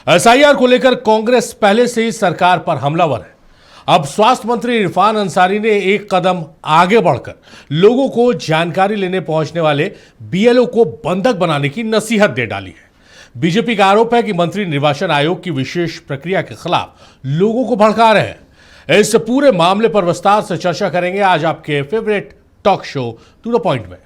SIR को लेकर कांग्रेस पहले से ही सरकार पर हमलावर है। अब स्वास्थ्य मंत्री इरफान अंसारी ने एक कदम आगे बढ़कर लोगों को जानकारी लेने पहुंचने वाले बीएलओ को बंधक बनाने की नसीहत दे डाली है। बीजेपी का आरोप है कि मंत्री निर्वाचन आयोग की विशेष प्रक्रिया के खिलाफ लोगों को भड़का रहे हैं। इस पूरे मामले पर विस्तार से चर्चा करेंगे आज आपके favourite talk show to the point में।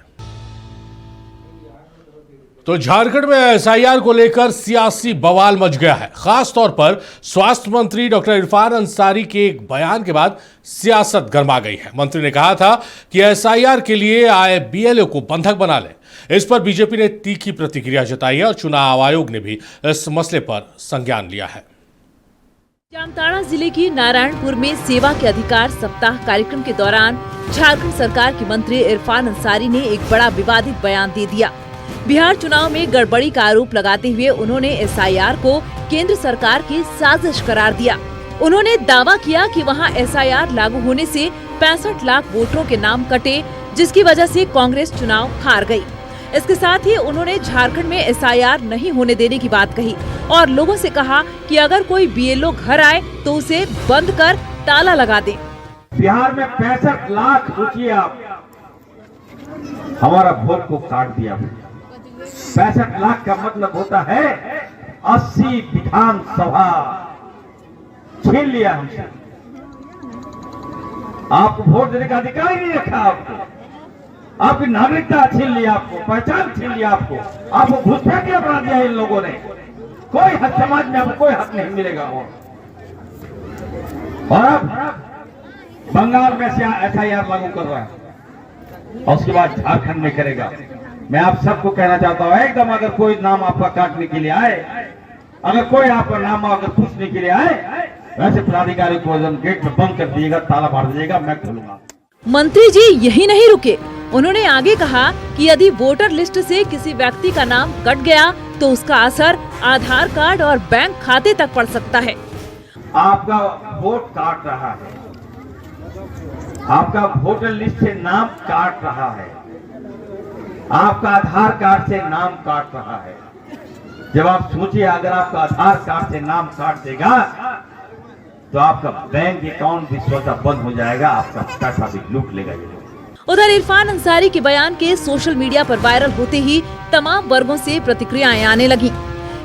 तो झारखंड में एसआईआर को लेकर सियासी बवाल मच गया है। खास तौर पर स्वास्थ्य मंत्री डॉक्टर इरफान अंसारी के एक बयान के बाद सियासत गर्मा गई है। मंत्री ने कहा था कि एसआईआर के लिए आए बीएलओ को बंधक बना ले। इस पर बीजेपी ने तीखी प्रतिक्रिया जताई है और चुनाव आयोग ने भी इस मसले पर संज्ञान लिया है। जामताड़ा जिले की नारायणपुर में सेवा के अधिकार सप्ताह कार्यक्रम के दौरान झारखंड सरकार के मंत्री इरफान अंसारी ने एक बड़ा विवादित बयान दे दिया। बिहार चुनाव में गड़बड़ी का आरोप लगाते हुए उन्होंने एसआईआर को केंद्र सरकार की साजिश करार दिया। उन्होंने दावा किया कि वहां एसआईआर लागू होने से 65 लाख वोटरों के नाम कटे, जिसकी वजह से कांग्रेस चुनाव हार गई। इसके साथ ही उन्होंने झारखंड में एसआईआर नहीं होने देने की बात कही और लोगों से कहा कि अगर कोई बीएलओ घर आए तो उसे बंद कर ताला लगा दे। बिहार में 65 लाख सोचिए आप, हमारा वोट को काट दिया। 65 लाख का मतलब होता है 80 विधानसभा छीन लिया हमसे। आपको वोट देने का अधिकार ही नहीं रखा। आपकी नागरिकता छीन लिया, आपको पहचान छीन लिया, आपको घुसपैठिया बना दिया इन लोगों ने। कोई हक समाज में आपको कोई हक नहीं मिलेगा। और अब बंगाल में से एसआईआर लागू कर रहा है और उसके बाद झारखंड में करेगा। मैं आप सबको कहना चाहता हूं, एकदम अगर कोई नाम आपका काटने के लिए आए, अगर कोई आपका नाम अगर पूछने के लिए आए, वैसे पदाधिकारी को गेट में बंद कर दीजिएगा, ताला मार दीजिएगा, मैं खोलूंगा। मंत्री जी यही नहीं रुके। उन्होंने आगे कहा कि यदि वोटर लिस्ट से किसी व्यक्ति का नाम कट गया तो उसका असर आधार कार्ड और बैंक खाते तक पड़ सकता है। आपका वोट काट रहा है, आपका वोटर लिस्ट से नाम काट रहा है, आपका आधार कार्ड से नाम काट रहा है। जब आप सोचिए, अगर आपका आधार कार्ड से नाम काट देगा तो आपका बैंक अकाउंट भी स्वतः बंद हो जाएगा, आपका पैसा भी लूट लेगा। उधर इरफान अंसारी के बयान के सोशल मीडिया पर वायरल होते ही तमाम वर्गों से प्रतिक्रियाएं आने लगी।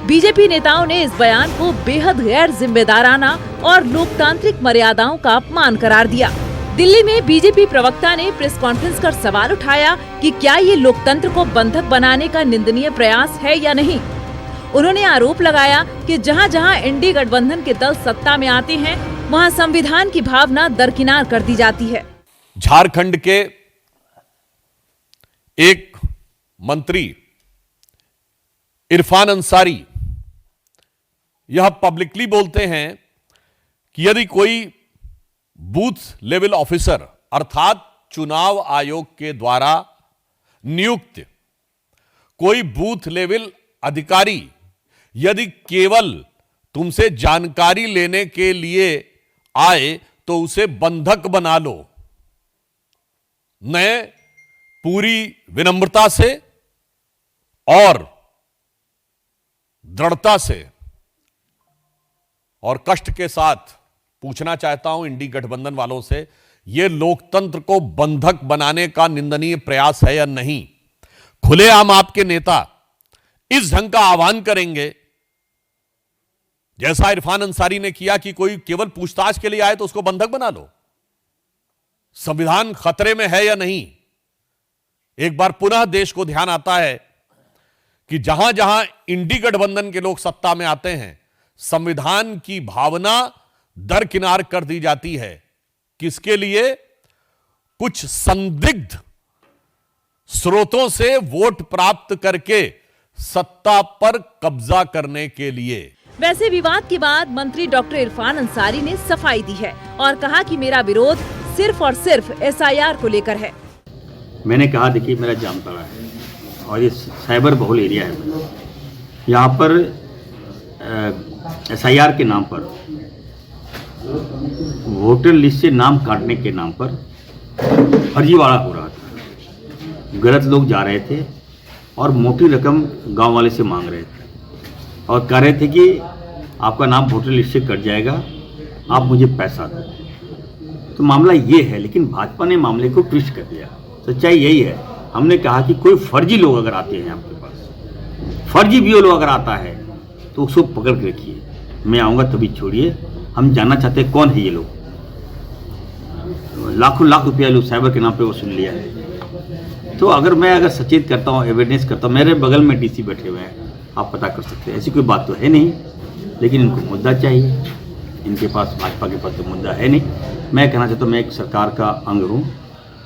बीजेपी नेताओं ने इस बयान को बेहद गैर जिम्मेदाराना और लोकतांत्रिक मर्यादाओं का अपमान करार दिया। दिल्ली में बीजेपी प्रवक्ता ने प्रेस कॉन्फ्रेंस कर सवाल उठाया कि क्या ये लोकतंत्र को बंधक बनाने का निंदनीय प्रयास है या नहीं। उन्होंने आरोप लगाया कि जहां जहां इंडी गठबंधन के दल सत्ता में आते हैं, वहां संविधान की भावना दरकिनार कर दी जाती है। झारखंड के एक मंत्री इरफान अंसारी यह पब्लिकली बोलते हैं कि यदि कोई बूथ लेवल ऑफिसर अर्थात चुनाव आयोग के द्वारा नियुक्त कोई बूथ लेवल अधिकारी यदि केवल तुमसे जानकारी लेने के लिए आए तो उसे बंधक बना लो। मैं पूरी विनम्रता से और दृढ़ता से और कष्ट के साथ पूछना चाहता हूं इंडी गठबंधन वालों से, यह लोकतंत्र को बंधक बनाने का निंदनीय प्रयास है या नहीं। खुलेआम आपके नेता इस ढंग का आह्वान करेंगे जैसा इरफान अंसारी ने किया कि कोई केवल पूछताछ के लिए आए तो उसको बंधक बना लो। संविधान खतरे में है या नहीं। एक बार पुनः देश को ध्यान आता है कि जहां जहां इंडी गठबंधन के लोग सत्ता में आते हैं, संविधान की भावना दरकिनार कर दी जाती है। किसके लिए? कुछ संदिग्ध स्रोतों से वोट प्राप्त करके सत्ता पर कब्जा करने के लिए। वैसे विवाद के बाद मंत्री डॉक्टर इरफान अंसारी ने सफाई दी है और कहा कि मेरा विरोध सिर्फ और सिर्फ एसआईआर को लेकर है। मैंने कहा, देखिए मेरा जामताड़ा है और ये साइबर बहुल एरिया है। यहाँ पर एसआईआर के नाम पर, वोटर लिस्ट से नाम काटने के नाम पर फर्जीवाड़ा हो रहा था। गलत लोग जा रहे थे और मोटी रकम गांव वाले से मांग रहे थे और कह रहे थे कि आपका नाम वोटर लिस्ट से कट जाएगा, आप मुझे पैसा दो। तो मामला ये है, लेकिन भाजपा ने मामले को ट्विस्ट कर दिया। सच्चाई यही है, हमने कहा कि कोई फर्जी लोग अगर आते हैं आपके पास, फर्जी बीएलओ अगर आता है तो उसको पकड़ के रखिए, मैं आऊँगा तभी छोड़िए। हम जानना चाहते हैं कौन है ये लोग। लाखों लाख रुपया लोग साइबर के नाम पे वसूल लिया है। तो अगर सचेत करता हूँ, एविडेंस करता हूँ, मेरे बगल में डीसी बैठे हुए हैं, आप पता कर सकते हैं। ऐसी कोई बात तो है नहीं, लेकिन इनको मुद्दा चाहिए। इनके पास, भाजपा के पास तो मुद्दा है नहीं। मैं कहना चाहता हूँ, मैं एक सरकार का अंग हूँ,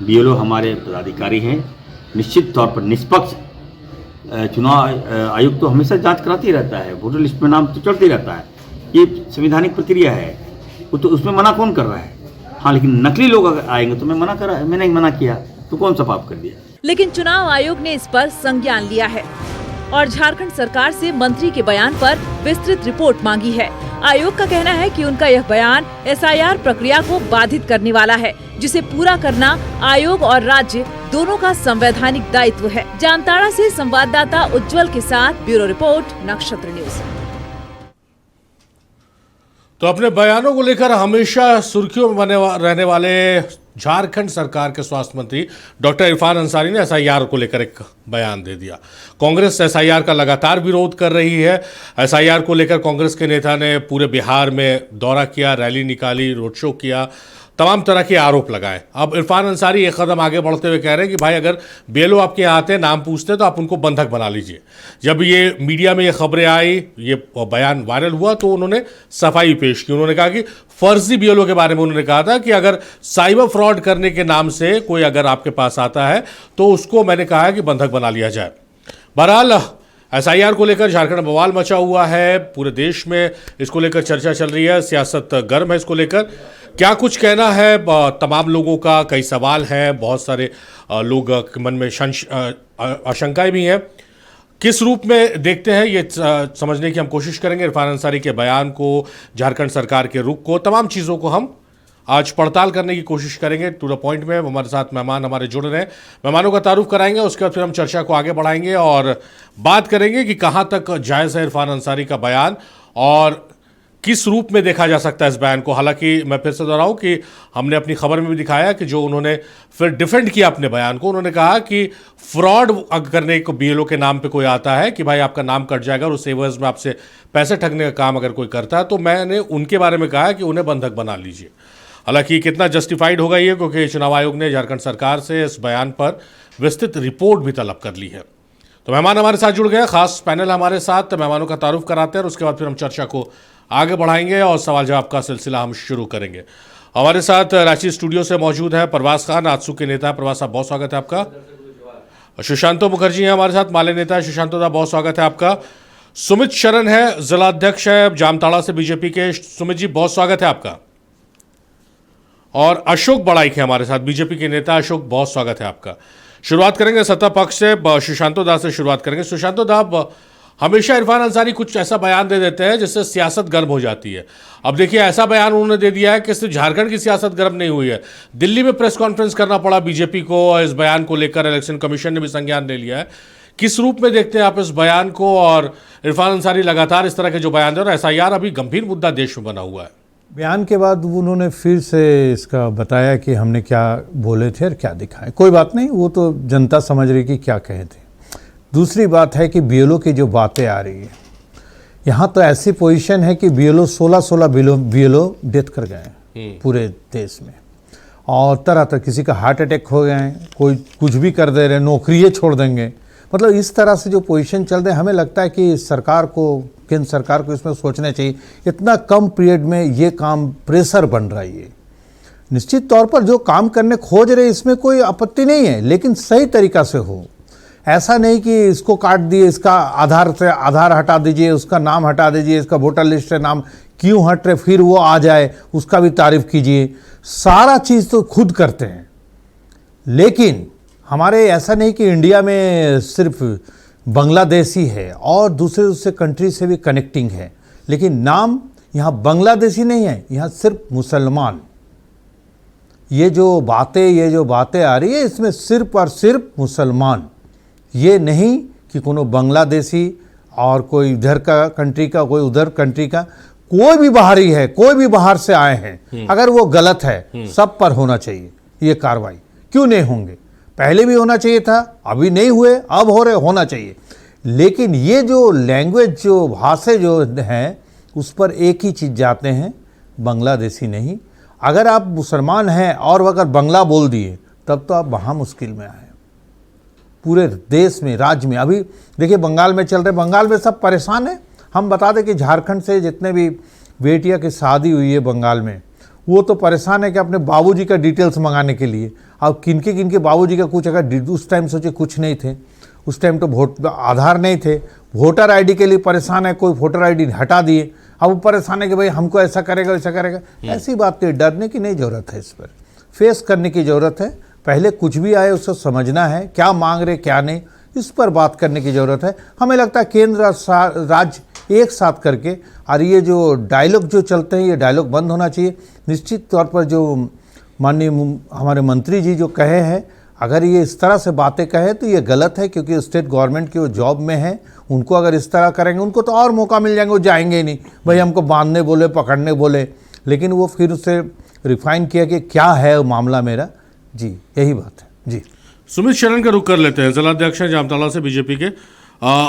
बीएलओ हमारे पदाधिकारी हैं। निश्चित तौर पर निष्पक्ष चुनाव आयोग तो हमेशा जांच कराती रहता है, वोटर लिस्ट में नाम तो चढ़ते रहता है, ये संवैधानिक प्रक्रिया है। वो तो उसमें मना कौन कर रहा है? हाँ, लेकिन नकली लोग अगर आएंगे तो मैंने मना किया तो कौन सा पाप कर दिया? लेकिन चुनाव आयोग ने इस पर संज्ञान लिया है और झारखंड सरकार से मंत्री के बयान पर विस्तृत रिपोर्ट मांगी है। आयोग का कहना है कि उनका यह बयान एसआईआर प्रक्रिया को बाधित करने वाला है, जिसे पूरा करना आयोग और राज्य दोनों का संवैधानिक दायित्व है। जामताड़ा से संवाददाता उज्जवल के साथ ब्यूरो रिपोर्ट, नक्षत्र न्यूज। तो अपने बयानों को लेकर हमेशा सुर्खियों में रहने वाले झारखंड सरकार के स्वास्थ्य मंत्री डॉक्टर इरफान अंसारी ने एसआईआर को लेकर एक बयान दे दिया। कांग्रेस एसआईआर का लगातार विरोध कर रही है। एसआईआर को लेकर कांग्रेस के नेता ने पूरे बिहार में दौरा किया, रैली निकाली, रोड शो किया, तमाम तरह के आरोप लगाए। अब इरफान अंसारी एक कदम आगे बढ़ते हुए कह रहे हैं कि भाई अगर बीएलओ आपके यहाँ आते हैं, नाम पूछते हैं, तो आप उनको बंधक बना लीजिए। जब ये मीडिया में ये खबरें आई, ये बयान वायरल हुआ, तो उन्होंने सफाई पेश की। उन्होंने कहा कि फर्जी बीएलओ के बारे में उन्होंने कहा था कि अगर साइबर फ्रॉड करने के नाम से कोई अगर आपके पास आता है तो उसको मैंने कहा है कि बंधक बना लिया जाए। बहरहाल एसआईआर को लेकर झारखंड में बवाल मचा हुआ है, पूरे देश में इसको लेकर चर्चा चल रही है, सियासत गर्म है। इसको लेकर क्या कुछ कहना है तमाम लोगों का, कई सवाल हैं, बहुत सारे लोग के मन में आशंकाएं भी हैं। किस रूप में देखते हैं ये समझने की हम कोशिश करेंगे। इरफान अंसारी के बयान को, झारखंड सरकार के रुख को, तमाम चीज़ों को हम आज पड़ताल करने की कोशिश करेंगे। टू द पॉइंट में हमारे साथ मेहमान हमारे जुड़ रहे हैं, मेहमानों का तारुफ कराएंगे, उसके बाद फिर हम चर्चा को आगे बढ़ाएंगे और बात करेंगे कि कहाँ तक जायज़ है इरफान अंसारी का बयान और किस रूप में देखा जा सकता है इस बयान को। हालांकि मैं फिर से दोहराऊं कि हमने अपनी खबर में भी दिखाया कि जो उन्होंने फिर डिफेंड किया अपने बयान को, उन्होंने कहा कि फ्रॉड करने को बीएलओ के नाम पे कोई आता है कि भाई आपका नाम कट जाएगा और उस एवज में आपसे पैसे ठगने का काम अगर कोई करता है, तो मैंने उनके बारे में कहा कि उन्हें बंधक बना लीजिए। हालांकि कितना जस्टिफाइड होगा ये, क्योंकि चुनाव आयोग ने झारखंड सरकार से इस बयान पर विस्तृत रिपोर्ट भी तलब कर ली है। तो मेहमान हमारे साथ जुड़ गए, खास पैनल हमारे साथ, मेहमानों का तारुफ कराते हैं और उसके बाद फिर हम चर्चा को आगे बढ़ाएंगे और सवाल जवाब का सिलसिला हम शुरू करेंगे। हमारे साथ रांची स्टूडियो से मौजूद है परवास खान, आजसू के नेता। परवास साहब, बहुत स्वागत है आपका। सुशांतो मुखर्जी हैं हमारे साथ, माले नेता है। सुशांतो साहब, बहुत स्वागत है आपका। सुमित शरण है, जिला अध्यक्ष है जामताड़ा से बीजेपी के। सुमित जी, बहुत स्वागत है आपका। और अशोक बड़ाइक है हमारे साथ, बीजेपी के नेता। अशोक, बहुत स्वागत है आपका। शुरुआत करेंगे सत्ता पक्ष से, सुशांतो दास से शुरुआत करेंगे। सुशांतो दास, हमेशा इरफान अंसारी कुछ ऐसा बयान दे देते हैं जिससे सियासत गर्म हो जाती है। अब देखिए, ऐसा बयान उन्होंने दे दिया है कि सिर्फ झारखंड की सियासत गर्म नहीं हुई है, दिल्ली में प्रेस कॉन्फ्रेंस करना पड़ा बीजेपी को इस बयान को लेकर। इलेक्शन कमीशन ने भी संज्ञान ले लिया है। किस रूप में देखते हैं आप इस बयान को? और इरफान अंसारी लगातार इस तरह के जो बयान दे रहे हैं, एसआईआर अभी गंभीर मुद्दा देश में बना हुआ है। बयान के बाद उन्होंने फिर से इसका बताया कि हमने क्या बोले थे और क्या दिखाए। कोई बात नहीं, वो तो जनता समझ रही कि क्या कहे थे। दूसरी बात है कि बीएलओ की जो बातें आ रही है, यहाँ तो ऐसी पोजीशन है कि बीएलओ 16 बीएलओ डेथ कर गए हैं पूरे देश में, और तरह तरह किसी का हार्ट अटैक हो गए हैं, कोई कुछ भी कर दे रहे, नौकरियाँ छोड़ देंगे। मतलब इस तरह से जो पोजीशन चल रहे हैं, हमें लगता है कि सरकार को, केंद्र सरकार को इसमें सोचना चाहिए। इतना कम पीरियड में ये काम प्रेशर बन रहा है। निश्चित तौर पर जो काम करने खोज रहे, इसमें कोई आपत्ति नहीं है, लेकिन सही तरीका से हो। ऐसा नहीं कि इसको काट दिए, इसका आधार से आधार हटा दीजिए, उसका नाम हटा दीजिए, इसका वोटर लिस्ट से नाम क्यों हट रहे, फिर वो आ जाए उसका भी तारीफ कीजिए। सारा चीज़ तो खुद करते हैं, लेकिन हमारे ऐसा नहीं कि इंडिया में सिर्फ बांग्लादेश ही है और दूसरे कंट्री से भी कनेक्टिंग है, लेकिन नाम यहाँ बांग्लादेशी नहीं है, यहाँ सिर्फ मुसलमान। ये जो बातें आ रही है, इसमें सिर्फ और सिर्फ मुसलमान, ये नहीं कि कोनो बांग्लादेशी और कोई इधर का कंट्री का, कोई उधर कंट्री का, कोई भी बाहरी है, कोई भी बाहर से आए हैं, अगर वो गलत है सब पर होना चाहिए ये कार्रवाई। क्यों नहीं होंगे? पहले भी होना चाहिए था, अभी नहीं हुए, अब हो रहे, होना चाहिए। लेकिन ये जो लैंग्वेज, जो भाषा जो हैं, उस पर एक ही चीज़ जाते हैं, बांग्लादेशी नहीं। अगर आप मुसलमान हैं और अगर बांग्ला बोल दिए तब तो आप वहाँ मुश्किल में आए। पूरे देश में, राज्य में, अभी देखिए बंगाल में चल रहे, बंगाल में सब परेशान हैं। हम बता दें कि झारखंड से जितने भी बेटियां की शादी हुई है बंगाल में, वो तो परेशान है कि अपने बाबूजी का डिटेल्स मंगाने के लिए। अब किनके बाबूजी का कुछ, अगर उस टाइम सोचे कुछ नहीं थे, उस टाइम तो वोट आधार नहीं थे, वोटर आईडी के लिए परेशान है, कोई वोटर आईडी हटा दिए, अब वो परेशान है कि भाई हमको ऐसा करेगा वैसा करेगा। ऐसी बात नहीं, डरने की नहीं ज़रूरत है, इस पर फेस करने की ज़रूरत है। पहले कुछ भी आए उसको समझना है, क्या मांग रहे क्या नहीं, इस पर बात करने की ज़रूरत है। हमें लगता है केंद्र और राज्य एक साथ करके, और ये जो डायलॉग जो चलते हैं ये डायलॉग बंद होना चाहिए। निश्चित तौर पर जो माननीय हमारे मंत्री जी जो कहे हैं, अगर ये इस तरह से बातें कहे तो ये गलत है, क्योंकि स्टेट गवर्नमेंट की वो जॉब में है, उनको अगर इस तरह करेंगे उनको तो और मौका मिल जाएंगे, वो जाएंगे ही नहीं। भाई हमको बांधने बोले, पकड़ने बोले, लेकिन वो फिर उसे रिफाइन किया कि क्या है मामला मेरा। जी यही बात है। जी सुमित शरण का रुख कर लेते हैं, जिलाध्यक्ष हैं जामताड़ा से बीजेपी के।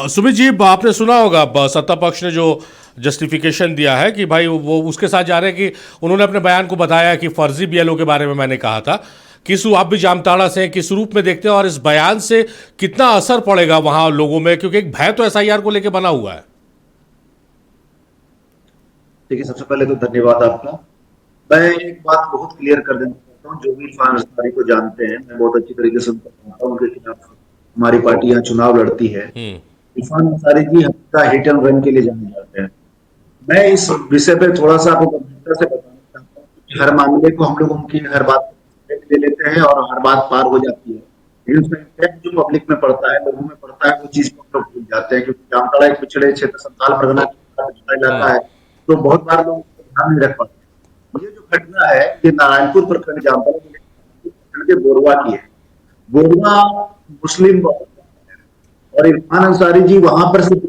सुमित जी, आपने सुना होगा सत्ता पक्ष ने जो जस्टिफिकेशन दिया है कि भाई वो उसके साथ जा रहे हैं कि उन्होंने अपने बयान को बताया कि फर्जी बीएलओ के बारे में मैंने कहा था। आप भी जामताड़ा से किस रूप में देखते हैं और इस बयान से कितना असर पड़ेगा वहां लोगों में, क्योंकि एक भय तो एसआईआर को लेकर बना हुआ है। देखिए, सबसे पहले तो धन्यवाद आपका। मैं एक बात बहुत क्लियर कर देना चाहता हूँ, जो भी इरफान अंसारी को जानते हैं, मैं बहुत अच्छी तरीके से उनको जानता हूँ, उनके खिलाफ हमारी पार्टी यहाँ चुनाव लड़ती है। इरफान अंसारी जी हमेशा हिट एंड रन के लिए जाने जाते हैं। मैं इस विषय पे थोड़ा सा आपको गंभीरता से बताना चाहता हूँ कि हर मामले को हम लोग उनकी हर बात ले लेते हैं और हर बात पार हो जाती है, लेकिन उसका इम्पैक्ट जो पब्लिक में पड़ता है, लोगों में पड़ता है, वो चीज को लोग भूल जाते हैं। क्योंकि जामताड़ा एक पिछड़े क्षेत्र, संथाल परगना का इलाका है, तो बहुत बार लोग ध्यान नहीं रख पाते। ये जो घटना है ये नारायणपुर प्रखंड, जामताड़ा प्रखंड के बोरवा की है। बोरवा मुस्लिम और इरफान अंसारी जी वहां पर सिर्फ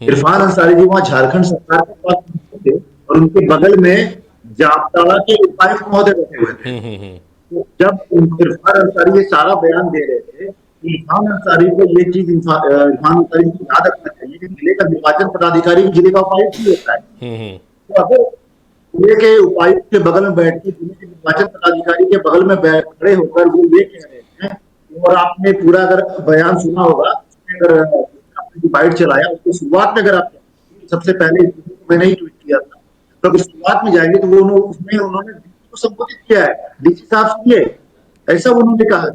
इरफान अंसारी जी वहां झारखंड सरकार के पास थे और उनके बगल में जामताड़ा के उपायुक्त महोदय बैठे हुए थे। तो जब इरफान अंसारी ये सारा बयान दे रहे थे, इरफान अंसारी को ये चीज इरफान अंसारी को याद रखना चाहिए कि जिले का निर्वाचन पदाधिकारी जिले का उपायुक्त ही होता है। तो अगर जिले के उपायुक्त के बगल में बैठ के जिले के निर्वाचन पदाधिकारी के बगल में खड़े होकर वो ये कह रहे हैं, और आपने पूरा अगर बयान सुना होगा, अगर आपने बाइट चलाया, उसकी शुरुआत में अगर आप सबसे पहले मैंने ही ट्वीट किया था, तो शुरुआत में जाएंगे तो वो उसमें उन्होंने डीसी को संबोधित किया है, डीसी साहब सुनिए, ऐसा उन्होंने कहा।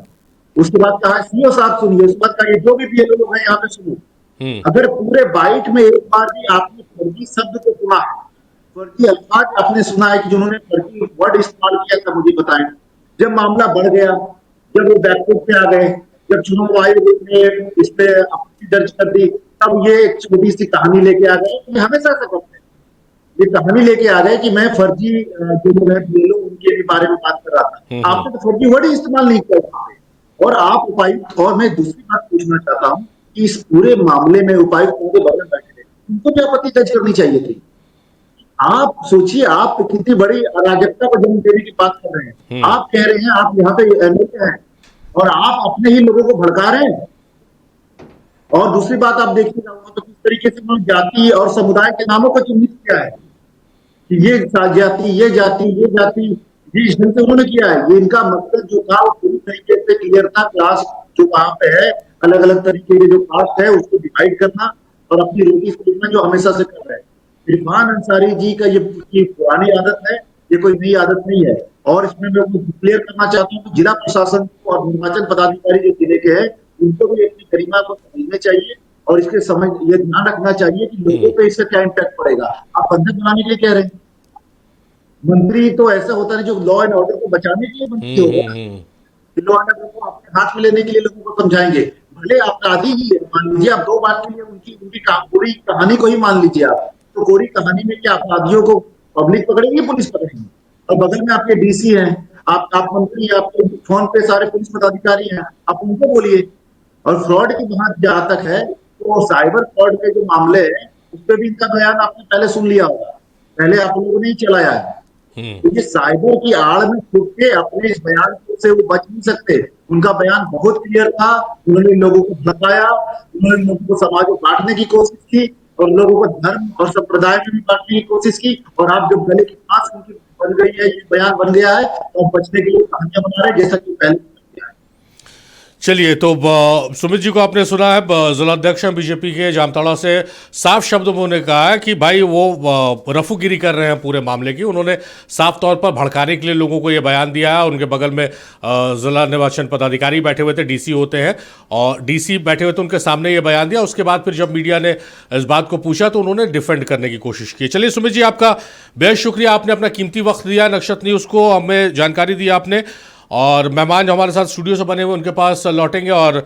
उसके बाद कहा सीओ साहब सुनिए, उसके बाद कहा जो भी बीएलओ लोग हैं यहाँ पे सुनो। अगर पूरे बाइट में एक बार भी आपने फर्जी शब्द को सुना है, फर्जी अल्फाज आपने सुना है कि जिन्होंने फर्जी वर्ड इस्तेमाल किया था, मुझे बताएं। जब मामला बढ़ गया, जब वो बैकफुट पे आ गए, जब चुनाव आयोग ने इस पे आपत्ति दर्ज कर दी, तब ये एक छोटी सी कहानी लेके आ गए। ये हमेशा ऐसा करते हैं, ये कहानी लेके आ गए कि मैं फर्जी जो लोग हैं बीएलओ उनके बारे में बात कर रहा था। आपने तो फर्जी वर्ड ही इस्तेमाल नहीं किया और आप उपायुक्त। और मैं दूसरी बात पूछना चाहता हूँ कि इस पूरे मामले में उपायुक्त के बगल में बैठे थे, उनको भी आपत्ति दर्ज करनी चाहिए थी। आप सोचिए, आप कितनी बड़ी अराजकता को जन्म देने की बात कर रहे हैं। आप कह रहे हैं आप यहाँ पे एमएलए हैं और आप अपने ही लोगों को भड़का रहे हैं। और दूसरी बात आप देखिएगा तो किस तरीके से उन्होंने जाति और समुदाय के नामों को चिन्हित किया है कि ये जाति, ये जाति, ये जाति, जिस ढंग से उन्होंने किया है। ये इनका मकसद जो था वो पूरी तरीके से क्लियर था। क्लास जो वहां पे है, अलग अलग तरीके के जो कास्ट है उसको डिवाइड करना और अपनी रोटी खोजना, जो हमेशा से कर रहे हैं। इरफान अंसारी जी का ये पुरानी आदत है, ये कोई नई आदत नहीं है। और इसमें मैं क्लियर करना चाहता हूँ कि जिला प्रशासन और निर्वाचन पदाधिकारी जो जिले के हैं, उनको भी अपनी गरिमा को समझना चाहिए और इसके समझ ये ध्यान रखना चाहिए कि लोगों पे इससे क्या इम्पैक्ट पड़ेगा। आप बंधक बनाने के लिए कह रहे हैं, मंत्री तो ऐसा होता है जो लॉ एंड ऑर्डर को बचाने के लिए मंत्री होगा। लॉ एंड ऑर्डर को अपने हाथ में लेने के लिए लोगों को समझाएंगे। भले अपराधी ही है, मान लीजिए आप 2 बात के लिए उनकी पूरी कहानी को ही मान लीजिए आप, तो पूरी कहानी में क्या अपराधियों को पब्लिक पकड़ेगी, पुलिस पकड़ेगी? और बगल में आपके डीसी हैं, आप मंत्री, आपके फोन पे सारे पुलिस पदाधिकारी हैं, आप उनको बोलिए। और फ्रॉड की बात जहां तक है, तो साइबर फ्रॉड के जो मामले हैं उस पर भी इनका बयान आपने पहले सुन लिया होगा, पहले आप लोगों ने ही चलाया है। क्योंकि साइबर की आड़ में छुप के अपने इस बयान से वो बच नहीं सकते। उनका बयान बहुत क्लियर था, उन्होंने लोगों को भटकाया, उन्होंने लोगों को समाज को बांटने की कोशिश की और लोगों को धर्म और संप्रदाय में भी बांटने की कोशिश की। और आप जब गले की फांस उनकी बन गई है, ये बयान बन गया है, तो बचने के लिए कहानियां बना रहे हैं, जैसा कि पहले किया है। चलिए, तो सुमित जी को आपने सुना है, जिलाध्यक्ष बीजेपी के जामताड़ा से साफ शब्दों में उन्होंने कहा है कि भाई वो रफूगिरी कर रहे हैं पूरे मामले की। उन्होंने साफ तौर पर भड़काने के लिए लोगों को ये बयान दिया है। उनके बगल में जिला निर्वाचन पदाधिकारी बैठे हुए थे, डीसी होते हैं, और डीसी बैठे हुए थे, उनके सामने ये बयान दिया। उसके बाद फिर जब मीडिया ने इस बात को पूछा तो उन्होंने डिफेंड करने की कोशिश की। चलिए सुमित जी, आपका बेहद शुक्रिया, आपने अपना कीमती वक्त दिया, नक्षत्र न्यूज़ को हमें जानकारी दी आपने। और मेहमान जो हमारे साथ स्टूडियो से बने हुए उनके पास लौटेंगे। और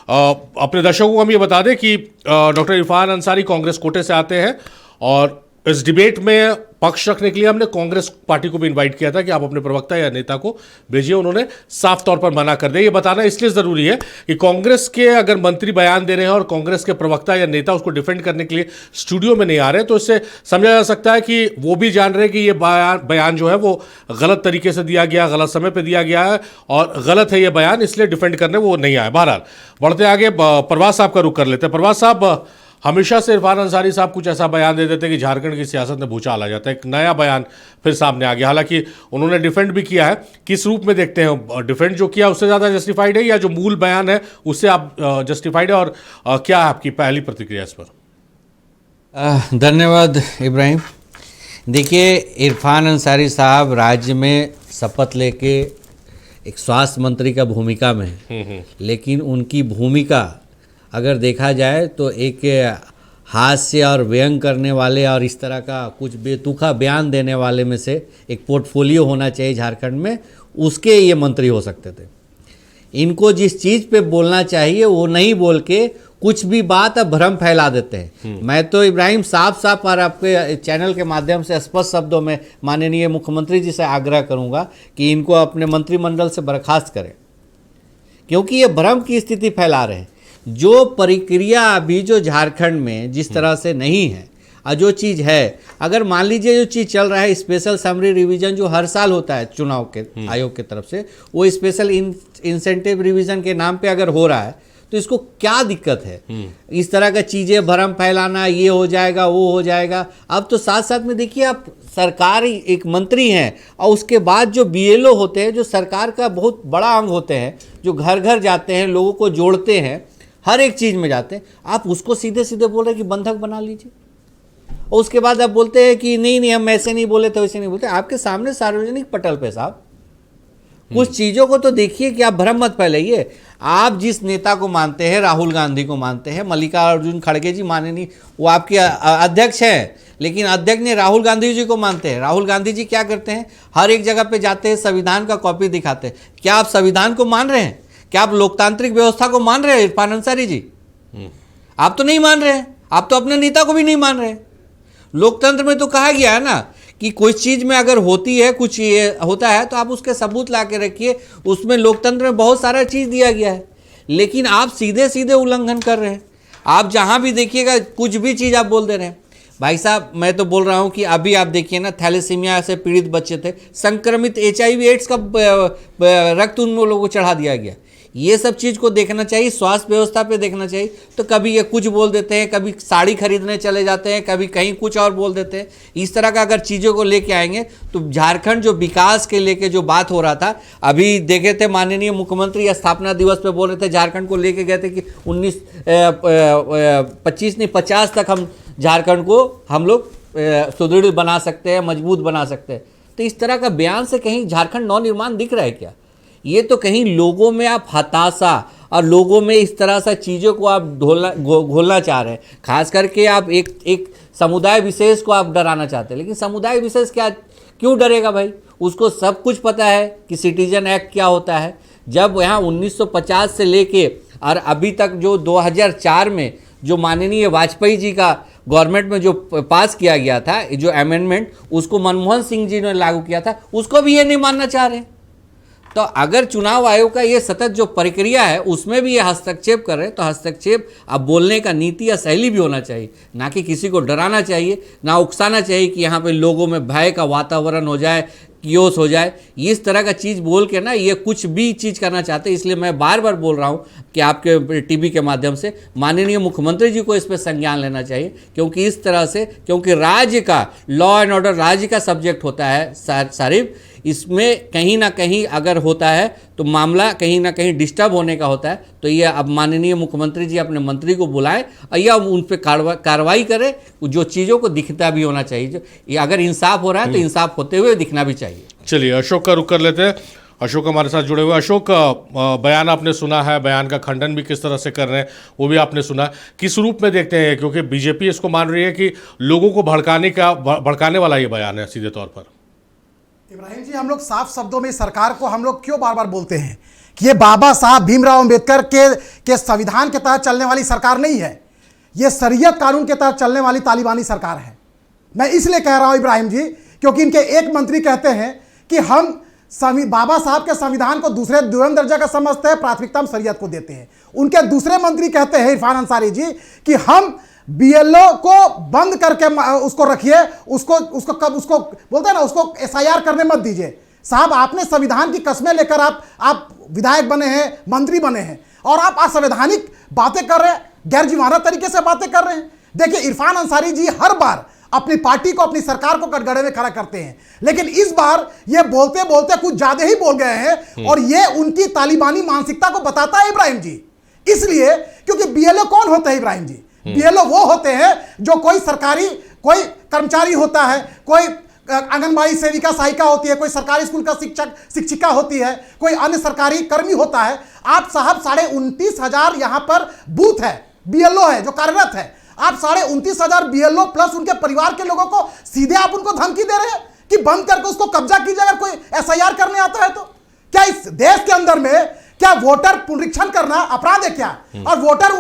अपने दर्शकों को हम ये बता दें कि डॉक्टर इरफान अंसारी कांग्रेस कोटे से आते हैं, और इस डिबेट में पक्ष रखने के लिए हमने कांग्रेस पार्टी को भी इनवाइट किया था कि आप अपने प्रवक्ता या नेता को भेजिए। उन्होंने साफ तौर पर मना कर दिया। ये बताना इसलिए ज़रूरी है कि कांग्रेस के अगर मंत्री बयान दे रहे हैं और कांग्रेस के प्रवक्ता या नेता उसको डिफेंड करने के लिए स्टूडियो में नहीं आ रहे, तो इससे समझा जा सकता है कि वो भी जान रहे हैं कि ये बयान जो है वो गलत तरीके से दिया गया, गलत समय पर दिया गया है और गलत है ये बयान, इसलिए डिफेंड करने वो नहीं आए। बहरहाल बढ़ते आगे, प्रभास साहब का रुख कर लेते हैं। प्रभास साहब, हमेशा से इरफान अंसारी साहब कुछ ऐसा बयान दे देते कि झारखंड की सियासत में भूचाल आ जाता है। एक नया बयान फिर सामने आ गया, हालांकि उन्होंने डिफेंड भी किया है। किस रूप में देखते हैं, डिफेंड जो किया उससे ज़्यादा जस्टिफाइड है या जो मूल बयान है उससे आप जस्टिफाइड है, और क्या है आपकी पहली प्रतिक्रिया इस पर? धन्यवाद इब्राहिम। देखिए, इरफान अंसारी साहब राज्य में शपथ लेके एक स्वास्थ्य मंत्री का भूमिका में है, लेकिन उनकी भूमिका अगर देखा जाए तो एक हास्य और व्यंग करने वाले और इस तरह का कुछ बेतुका बयान देने वाले में से एक पोर्टफोलियो होना चाहिए झारखंड में, उसके ये मंत्री हो सकते थे। इनको जिस चीज़ पे बोलना चाहिए वो नहीं बोल के कुछ भी बात अब भ्रम फैला देते हैं। मैं तो इब्राहिम साफ साफ और आपके चैनल के माध्यम से स्पष्ट शब्दों में माननीय मुख्यमंत्री जी से आग्रह करूंगा कि इनको अपने मंत्रिमंडल से बर्खास्त करें, क्योंकि ये भ्रम की स्थिति फैला रहे हैं। जो प्रक्रिया अभी जो झारखंड में जिस तरह से नहीं है, और जो चीज़ है, अगर मान लीजिए जो चीज़ चल रहा है स्पेशल समरी रिवीजन जो हर साल होता है चुनाव के आयोग की तरफ से, वो स्पेशल इंसेंटिव रिवीजन के नाम पे अगर हो रहा है तो इसको क्या दिक्कत है? इस तरह का चीज़ें भ्रम फैलाना, ये हो जाएगा वो हो जाएगा। अब तो साथ साथ में देखिए, आप सरकारी एक मंत्री हैं और उसके बाद जो बीएलओ होते हैं, जो सरकार का बहुत बड़ा अंग होते हैं, जो घर घर जाते हैं, लोगों को जोड़ते हैं, हर एक चीज़ में जाते हैं, आप उसको सीधे सीधे बोल रहे हैं कि बंधक बना लीजिए, और उसके बाद आप बोलते हैं कि नहीं हम ऐसे नहीं बोले थे, वैसे नहीं बोलते। आपके सामने सार्वजनिक पटल पे साहब कुछ चीज़ों को तो देखिए कि आप भ्रम मत फैलाइए। आप जिस नेता को मानते हैं, राहुल गांधी को मानते हैं, मल्लिकार्जुन खड़गे जी माननीय वो आपके अध्यक्ष हैं, लेकिन अध्यक्ष ने राहुल गांधी जी को मानते हैं। राहुल गांधी जी क्या करते हैं, हर एक जगह पे जाते हैं, संविधान का कॉपी दिखाते हैं। क्या आप संविधान को मान रहे हैं? क्या आप लोकतांत्रिक व्यवस्था को मान रहे हैं इरफान अंसारी जी? आप तो नहीं मान रहे हैं। आप तो अपने नेता को भी नहीं मान रहे हैं। लोकतंत्र में तो कहा गया है ना कि कोई चीज़ में अगर होती है, कुछ ये होता है, तो आप उसके सबूत ला के रखिए। उसमें लोकतंत्र में बहुत सारा चीज़ दिया गया है, लेकिन आप सीधे सीधे उल्लंघन कर रहे हैं। आप जहाँ भी देखिएगा कुछ भी चीज़ आप बोल दे रहे हैं। भाई साहब, मैं तो बोल रहा हूँ कि अभी आप देखिए ना, थैलेसीमिया से पीड़ित बच्चे थे, संक्रमित HIV एड्स का रक्त उन लोगों को चढ़ा दिया गया। ये सब चीज़ को देखना चाहिए, स्वास्थ्य व्यवस्था पे देखना चाहिए। तो कभी ये कुछ बोल देते हैं, कभी साड़ी खरीदने चले जाते हैं, कभी कहीं कुछ और बोल देते हैं। इस तरह का अगर चीज़ों को लेके आएंगे तो झारखंड जो विकास के लेके जो बात हो रहा था, अभी देखे थे माननीय मुख्यमंत्री स्थापना दिवस पे बोल रहे थे, झारखंड को लेके गए थे कि 50 तक हम झारखंड को हम लोग सुदृढ़ बना सकते हैं, मजबूत बना सकते हैं। तो इस तरह का बयान से कहीं झारखंड नवनिर्माण दिख रहा है क्या? ये तो कहीं लोगों में आप हताशा और लोगों में इस तरह से चीज़ों को आप घोलना चाह रहे हैं। खास करके आप एक समुदाय विशेष को आप डराना चाहते हैं, लेकिन समुदाय विशेष क्या क्यों डरेगा भाई? उसको सब कुछ पता है कि सिटीजन एक्ट क्या होता है। जब यहाँ 1950 से लेके और अभी तक जो 2004 में जो माननीय वाजपेयी जी का गवर्नमेंट में जो पास किया गया था, जो अमेंडमेंट, उसको मनमोहन सिंह जी ने लागू किया था, उसको भी ये नहीं मानना चाह रहे। तो अगर चुनाव आयोग का ये सतत जो प्रक्रिया है उसमें भी ये हस्तक्षेप कर रहे हैं, तो हस्तक्षेप अब बोलने का नीति या शैली भी होना चाहिए, ना कि किसी को डराना चाहिए, ना उकसाना चाहिए कि यहाँ पे लोगों में भय का वातावरण हो जाए, कियोस हो जाए। इस तरह का चीज़ बोल के ना ये कुछ भी चीज़ करना चाहते हैं। इसलिए मैं बार बार बोल रहा हूँ कि आपके टीवी के माध्यम से माननीय मुख्यमंत्री जी को इस पर संज्ञान लेना चाहिए, क्योंकि इस तरह से, क्योंकि राज्य का लॉ एंड ऑर्डर राज्य का सब्जेक्ट होता है सारिफ, इसमें कहीं ना कहीं अगर होता है तो मामला कहीं ना कहीं डिस्टर्ब होने का होता है। तो ये अब माननीय मुख्यमंत्री जी अपने मंत्री को बुलाएं और या उन पर कार्रवाई करें, जो चीज़ों को दिखता भी होना चाहिए। जो ये अगर इंसाफ हो रहा है तो इंसाफ होते हुए दिखना भी चाहिए। चलिए अशोक का रुख कर लेते हैं। अशोक हमारे साथ जुड़े हुए। अशोक, बयान आपने सुना है, बयान का खंडन भी किस तरह से कर रहे हैं वो भी आपने सुना है, किस रूप में देखते हैं? क्योंकि बीजेपी इसको मान रही है कि लोगों को भड़काने वाला ये बयान है सीधे तौर पर। इब्राहिम जी, हम लोग साफ शब्दों में सरकार को हम लोग क्यों बार बार बोलते हैं कि ये बाबा साहब भीमराव अंबेडकर के संविधान के तहत चलने वाली सरकार नहीं है, ये शरीयत कानून के तहत चलने वाली तालिबानी सरकार है। मैं इसलिए कह रहा हूं इब्राहिम जी, क्योंकि इनके एक मंत्री कहते हैं कि हम बाबा साहब के संविधान को दुर्न दर्जा का समझते हैं, प्राथमिकता हम शरीयत को देते हैं। उनके दूसरे मंत्री कहते हैं इरफान अंसारी जी कि हम बीएलओ को बंद करके उसको रखिए, उसको कब उसको बोलते हैं ना, उसको एसआईआर करने मत दीजिए। साहब, आपने संविधान की कस्में लेकर आप विधायक बने हैं, मंत्री बने हैं, और आप असंवैधानिक बातें कर रहे हैं, गैर जिम्मेदार तरीके से बातें कर रहे हैं। देखिए, इरफान अंसारी जी हर बार अपनी पार्टी को, अपनी सरकार को कटघरे में खड़ा करते हैं, लेकिन इस बार ये बोलते बोलते कुछ ज्यादा ही बोल गए हैं, और ये उनकी तालिबानी मानसिकता को बताता है इब्राहिम जी। इसलिए क्योंकि बीएलओ कौन होते हैं इब्राहिम जी? बीएलओ वो होते हैं जो कोई सरकारी कर्मचारी होता है, कोई आंगनबाड़ी सेविका सहायिका होती है, कोई सरकारी स्कूल का शिक्षिका होती है, कोई अन्य सरकारी कर्मी होता है। आप साहब 29,500 यहां पर बूथ है, बीएलओ है जो कार्यरत है। आप 29,500 बीएलओ प्लस उनके परिवार के लोगों को सीधे आप उनको धमकी दे रहे हैं कि बंद करके उसको कब्जा कीजिए अगर कोई एसआईआर करने आता है तो। क्या इस देश के अंदर में क्या वोटर पुनरीक्षण करना अपराध है क्या? और वोटर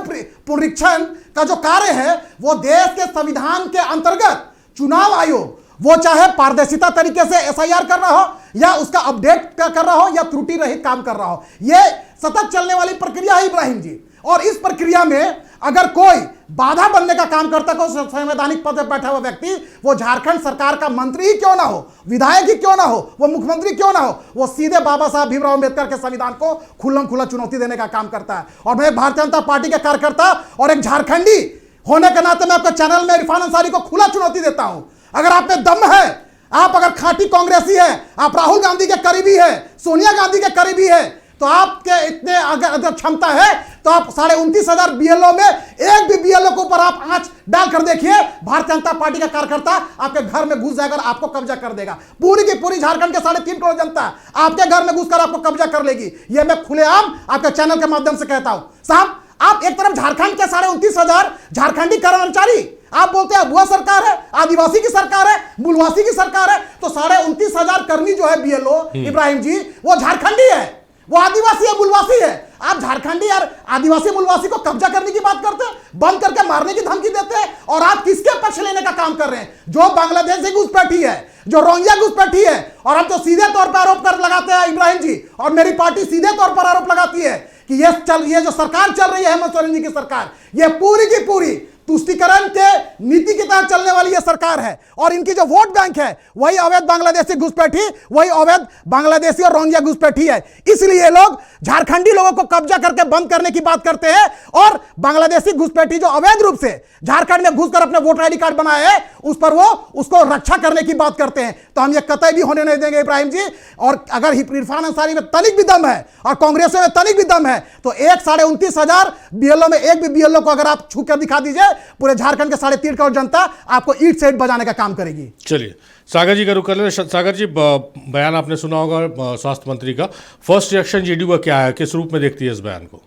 पुनरीक्षण का जो कार्य है वो देश के संविधान के अंतर्गत चुनाव आयोग, वो चाहे पारदर्शिता तरीके से एसआईआर कर रहा हो या उसका अपडेट कर रहा हो या त्रुटि रहित काम कर रहा हो, ये सतत चलने वाली प्रक्रिया है इब्राहिम जी। और इस प्रक्रिया में अगर कोई बाधा बनने का काम करता है, कोई संवैधानिक पद पर बैठा हुआ व्यक्ति, वो झारखंड सरकार का मंत्री ही क्यों ना हो, विधायक ही क्यों ना हो, वो मुख्यमंत्री क्यों ना हो, वो सीधे बाबा साहब भीमराव अंबेडकर के संविधान को खुल्लम खुल्ला चुनौती देने का काम करता है। और मैं भारतीय जनता पार्टी के कार्यकर्ता और एक झारखंडी होने के नाते मैं आपके चैनल में इरफान अंसारी को खुला चुनौती देता हूं। अगर आप में दम है, आप अगर खाटी कांग्रेसी है, आप राहुल गांधी के करीबी है, सोनिया गांधी के करीबी है, तो आपके इतने अगर क्षमता है तो आप 29,500 बीएलओ में एक भी बीएलओ के ऊपर आप आंच डालकर देखिए, भारतीय जनता पार्टी का कार्यकर्ता आपके घर में घुस जाएगा, आपको कब्जा कर देगा। पूरी की पूरी झारखंड के 3.5 करोड़ जनता आपके घर में घुसकर आपको कब्जा कर लेगी। यह मैं खुलेआम आपके चैनल के माध्यम से कहता हूं। साहब, आप एक तरफ झारखंड के 29,500 झारखंडी कर्मचारी आप बोलते हैं बुआ सरकार है, आदिवासी की सरकार है, मूलवासी की सरकार है, तो 29,500 कर्मी जो है बीएलओ इब्राहिम जी, वो झारखंडी है, वो आदिवासी है, मूलवासी है। आप झारखंडी और आदिवासी मूलवासी को कब्जा करने की बात करते हैं, बंद करके मारने की धमकी देते हैं, और आप किसके पक्ष लेने का काम कर रहे हैं? जो बांग्लादेश से घुसपैठी है, जो रोहिंग्या घुसपैठी है। और हम तो सीधे तौर पर आरोप कर लगाते हैं इब्राहिम जी, और मेरी पार्टी सीधे तौर पर आरोप लगाती है कि ये जो सरकार चल रही है हेमंत सोरेन जी की सरकार, ये पूरी की पूरी तुष्टीकरण के नीति के तहत चलने वाली यह सरकार है। और इनकी जो वोट बैंक है वही अवैध बांग्लादेशी घुसपैठी, वही अवैध बांग्लादेशी और रोहिंग्या घुसपैठी है। इसलिए ये लोग झारखंडी लोगों को कब्जा करके बंद करने की बात करते हैं, और बांग्लादेशी घुसपैठी जो अवैध रूप से झारखंड में घुसकर अपने वोटर आईडी कार्ड बनाए हैं उस पर वो उसको रक्षा करने की बात करते हैं। तो हम ये कतई भी होने नहीं देंगे इब्राहिम जी। और अगर इरफान अंसारी में तनिक भी दम है और कांग्रेस में तनिक भी दम है तो 29,500 बीएलओ में एक भी बीएलओ को अगर आप छू कर दिखा दीजिए, पूरे झारखंड के 3.5 करोड़ जनता आपको ईट से ईट बजाने का काम करेगी। चलिए सागर जी का रुख कर ले। सागर जी, बयान आपने सुना होगा स्वास्थ्य मंत्री का, फर्स्ट रिएक्शन जेडीयू का क्या है, किस रूप में देखती है इस बयान को?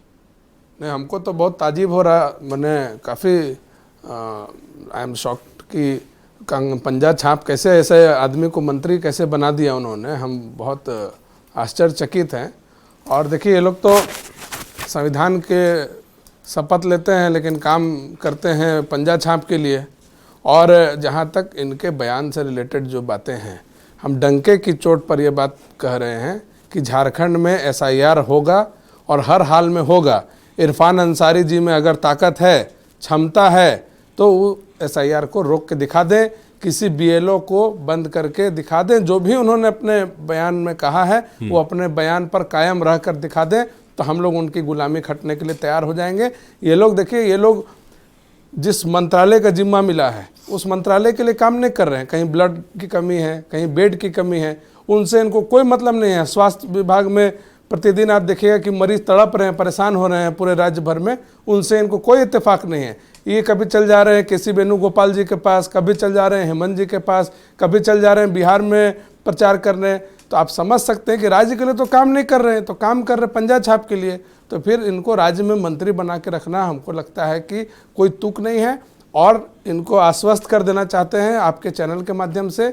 नहीं, हमको तो बहुत ताजीब हो रहा, मैंने काफ़ी आई एम शॉक्ड कि पंजा छाप कैसे ऐसे आदमी को मंत्री कैसे बना दिया उन्होंने, हम बहुत आश्चर्यचकित हैं। और देखिए, ये लोग तो संविधान के शपथ लेते हैं लेकिन काम करते हैं पंजा छाप के लिए। और जहाँ तक इनके बयान से रिलेटेड जो बातें हैं, हम डंके की चोट पर यह बात कह रहे हैं कि झारखंड में एसआईआर होगा और हर हाल में होगा। इरफान अंसारी जी में अगर ताकत है, क्षमता है, तो वो एसआईआर को रोक के दिखा दें, किसी बीएलओ को बंद करके दिखा दें। जो भी उन्होंने अपने बयान में कहा है वो अपने बयान पर कायम रह कर दिखा दें, तो हम लोग उनकी गुलामी खटने के लिए तैयार हो जाएंगे। ये लोग देखिए, ये लोग जिस मंत्रालय का जिम्मा मिला है उस मंत्रालय के लिए काम नहीं कर रहे हैं। कहीं ब्लड की कमी है, कहीं बेड की कमी है, उनसे इनको कोई मतलब नहीं है। स्वास्थ्य विभाग में प्रतिदिन आप देखिएगा कि मरीज तड़प रहे हैं, परेशान हो रहे हैं पूरे राज्य भर में, उनसे इनको कोई इत्तेफाक नहीं है। ये कभी चल जा रहे हैं केसी वेणुगोपाल जी के पास, कभी चल जा रहे हैं हेमंत जी के पास, कभी चल जा रहे हैं बिहार में प्रचार कर रहे हैं। तो आप समझ सकते हैं कि राज्य के लिए तो काम नहीं कर रहे हैं, तो काम कर रहे हैं पंजा छाप के लिए। तो फिर इनको राज्य में मंत्री बना के रखना हमको लगता है कि कोई तुक नहीं है। और इनको आश्वस्त कर देना चाहते हैं आपके चैनल के माध्यम से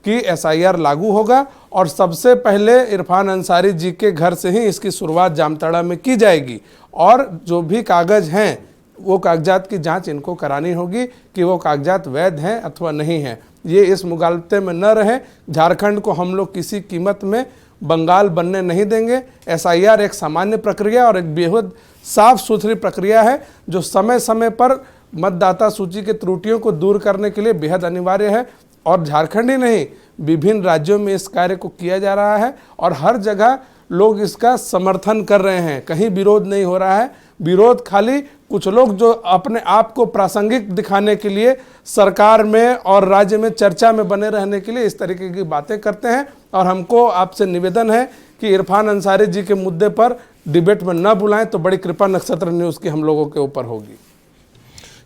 कि एसआईआर लागू होगा और सबसे पहले इरफान अंसारी जी के घर से ही इसकी शुरुआत जामताड़ा में की जाएगी। और जो भी कागज़ हैं वो कागजात की जांच इनको करानी होगी कि वो कागजात वैध हैं अथवा नहीं हैं। ये इस मुगालते में न रहे। झारखंड को हम लोग किसी कीमत में बंगाल बनने नहीं देंगे। एसआईआर एक सामान्य प्रक्रिया और एक बेहद साफ सुथरी प्रक्रिया है जो समय समय पर मतदाता सूची के त्रुटियों को दूर करने के लिए बेहद अनिवार्य है। और झारखंड ही नहीं, विभिन्न राज्यों में इस कार्य को किया जा रहा है और हर जगह लोग इसका समर्थन कर रहे हैं। कहीं विरोध नहीं हो रहा है। विरोध खाली कुछ लोग जो अपने आप को प्रासंगिक दिखाने के लिए सरकार में और राज्य में चर्चा में बने रहने के लिए इस तरीके की बातें करते हैं। और हमको आपसे निवेदन है कि इरफान अंसारी जी के मुद्दे पर डिबेट में न बुलाएं, तो बड़ी कृपा नक्षत्र न्यूज़ की हम लोगों के ऊपर होगी।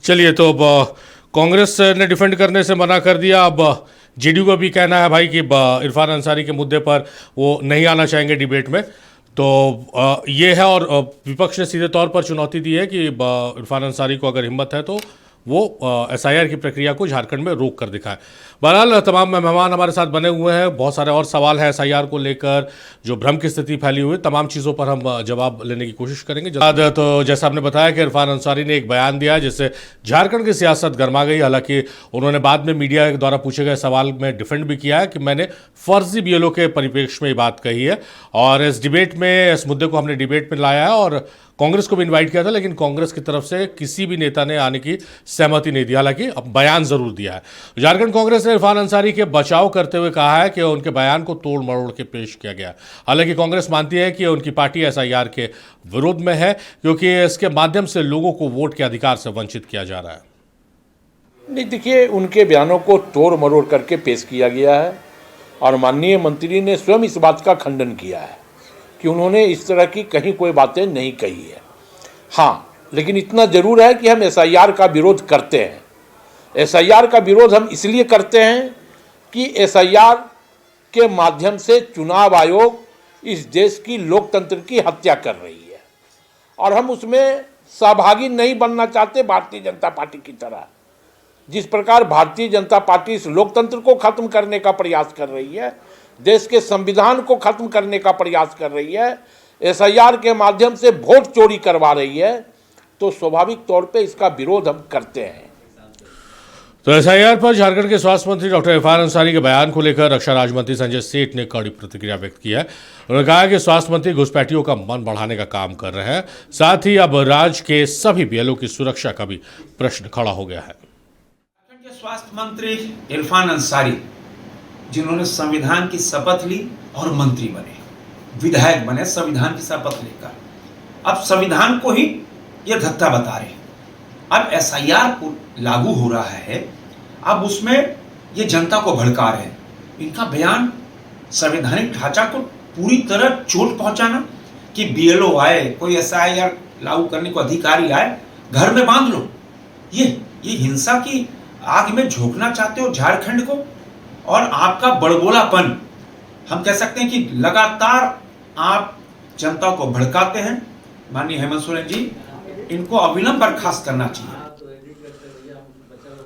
चलिए, तो अब कांग्रेस ने डिफेंड करने से मना कर दिया। अब जेडीयू का भी कहना है भाई कि इरफान अंसारी के मुद्दे पर वो नहीं आना चाहेंगे डिबेट में। तो ये है। और विपक्ष ने सीधे तौर पर चुनौती दी है कि इरफान अंसारी को अगर हिम्मत है तो वो एसआईआर की प्रक्रिया को झारखंड में रोक कर दिखाए। बहरहाल तमाम मेहमान हमारे साथ बने हुए हैं। बहुत सारे और सवाल हैं एसआईआर को लेकर, जो भ्रम की स्थिति फैली हुई है, तमाम चीज़ों पर हम जवाब लेने की कोशिश करेंगे। तो जैसा आपने बताया कि इरफान अंसारी ने एक बयान दिया जिससे झारखंड की सियासत गर्मा गई। हालांकि उन्होंने बाद में मीडिया द्वारा पूछे गए सवाल में डिफेंड भी किया है कि मैंने फर्जी बीएलओ के परिप्रेक्ष्य में ये बात कही है और इस डिबेट में, इस मुद्दे को हमने डिबेट में लाया है और कांग्रेस को भी इनवाइट किया था, लेकिन कांग्रेस की तरफ से किसी भी नेता ने आने की सहमति नहीं दी। हालांकि अब बयान जरूर दिया है। झारखंड कांग्रेस ने इरफान अंसारी के बचाव करते हुए कहा है कि उनके बयान को तोड़ मरोड़ के पेश किया गया। हालांकि कांग्रेस मानती है कि उनकी पार्टी एसआईआर के विरोध में है क्योंकि इसके माध्यम से लोगों को वोट के अधिकार से वंचित किया जा रहा है। नहीं, देखिए, उनके बयानों को तोड़ मरोड़ करके पेश किया गया है और माननीय मंत्री ने स्वयं इस बात का खंडन किया है कि उन्होंने इस तरह की कहीं कोई बातें नहीं कही है। हाँ, लेकिन इतना जरूर है कि हम एसआईआर का विरोध करते हैं। एसआईआर का विरोध हम इसलिए करते हैं कि एसआईआर के माध्यम से चुनाव आयोग इस देश की लोकतंत्र की हत्या कर रही है और हम उसमें सहभागी नहीं बनना चाहते। भारतीय जनता पार्टी की तरह, जिस प्रकार भारतीय जनता पार्टी इस लोकतंत्र को खत्म करने का प्रयास कर रही है, देश के संविधान को खत्म करने का प्रयास कर रही है, एसआईआर के माध्यम से वोट चोरी करवा रही है, तो स्वाभाविक तौर पे इसका विरोध हम करते हैं। तो एसआईआर पर झारखंड के स्वास्थ्य मंत्री डॉक्टर इरफान अंसारी के बयान को लेकर रक्षा राज्य मंत्री संजय सेठ ने कड़ी प्रतिक्रिया व्यक्त की है। उन्होंने कहा कि स्वास्थ्य मंत्री घुसपैठियों का मन बढ़ाने का काम कर रहे हैं। साथ ही अब राज्य के सभी बीएलओ की सुरक्षा का भी प्रश्न खड़ा हो गया है। स्वास्थ्य मंत्री इरफान अंसारी, जिन्होंने संविधान की शपथ ली और मंत्री बने, विधायक बने संविधान की शपथ लेकर, अब संविधान को ही ये धत्ता बता रहे हैं। अब एसआईआर लागू हो रहा है, अब उसमें ये जनता को भड़का रहे हैं। इनका बयान संवैधानिक ढांचा को पूरी तरह चोट पहुंचाना कि बीएलओ आए, कोई एसआईआर लागू करने को अधिकारी आए, घर में बांध लो, ये हिंसा की आग में झोंकना चाहते हो झारखंड को। और आपका बड़बोलापन, हम कह सकते हैं कि लगातार आप जनता को भड़काते हैं। माननीय हेमंत सोरेन जी, इनको अविलंब बर्खास्त करना चाहिए।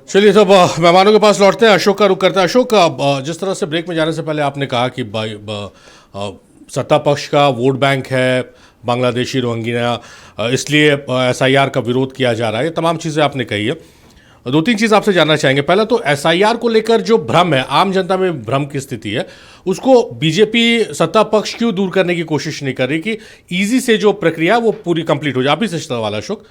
चलिए, तो मेहमानों के पास लौटते हैं। अशोक का रुख करते हैं। अशोक, जिस तरह से ब्रेक में जाने से पहले आपने कहा कि सत्ता पक्ष का वोट बैंक है बांग्लादेशी रोहिंग्या, इसलिए एसआईआर का विरोध किया जा रहा है, ये तमाम चीज़ें आपने कही है। दो तीन चीज़ आपसे जानना चाहेंगे। पहला तो एसआईआर को लेकर जो भ्रम है, आम जनता में भ्रम की स्थिति है, उसको बीजेपी सत्ता पक्ष क्यों दूर करने की कोशिश नहीं कर रही कि इजी से जो प्रक्रिया वो पूरी कंप्लीट हो जाए? आप ही से सवाल अशोक,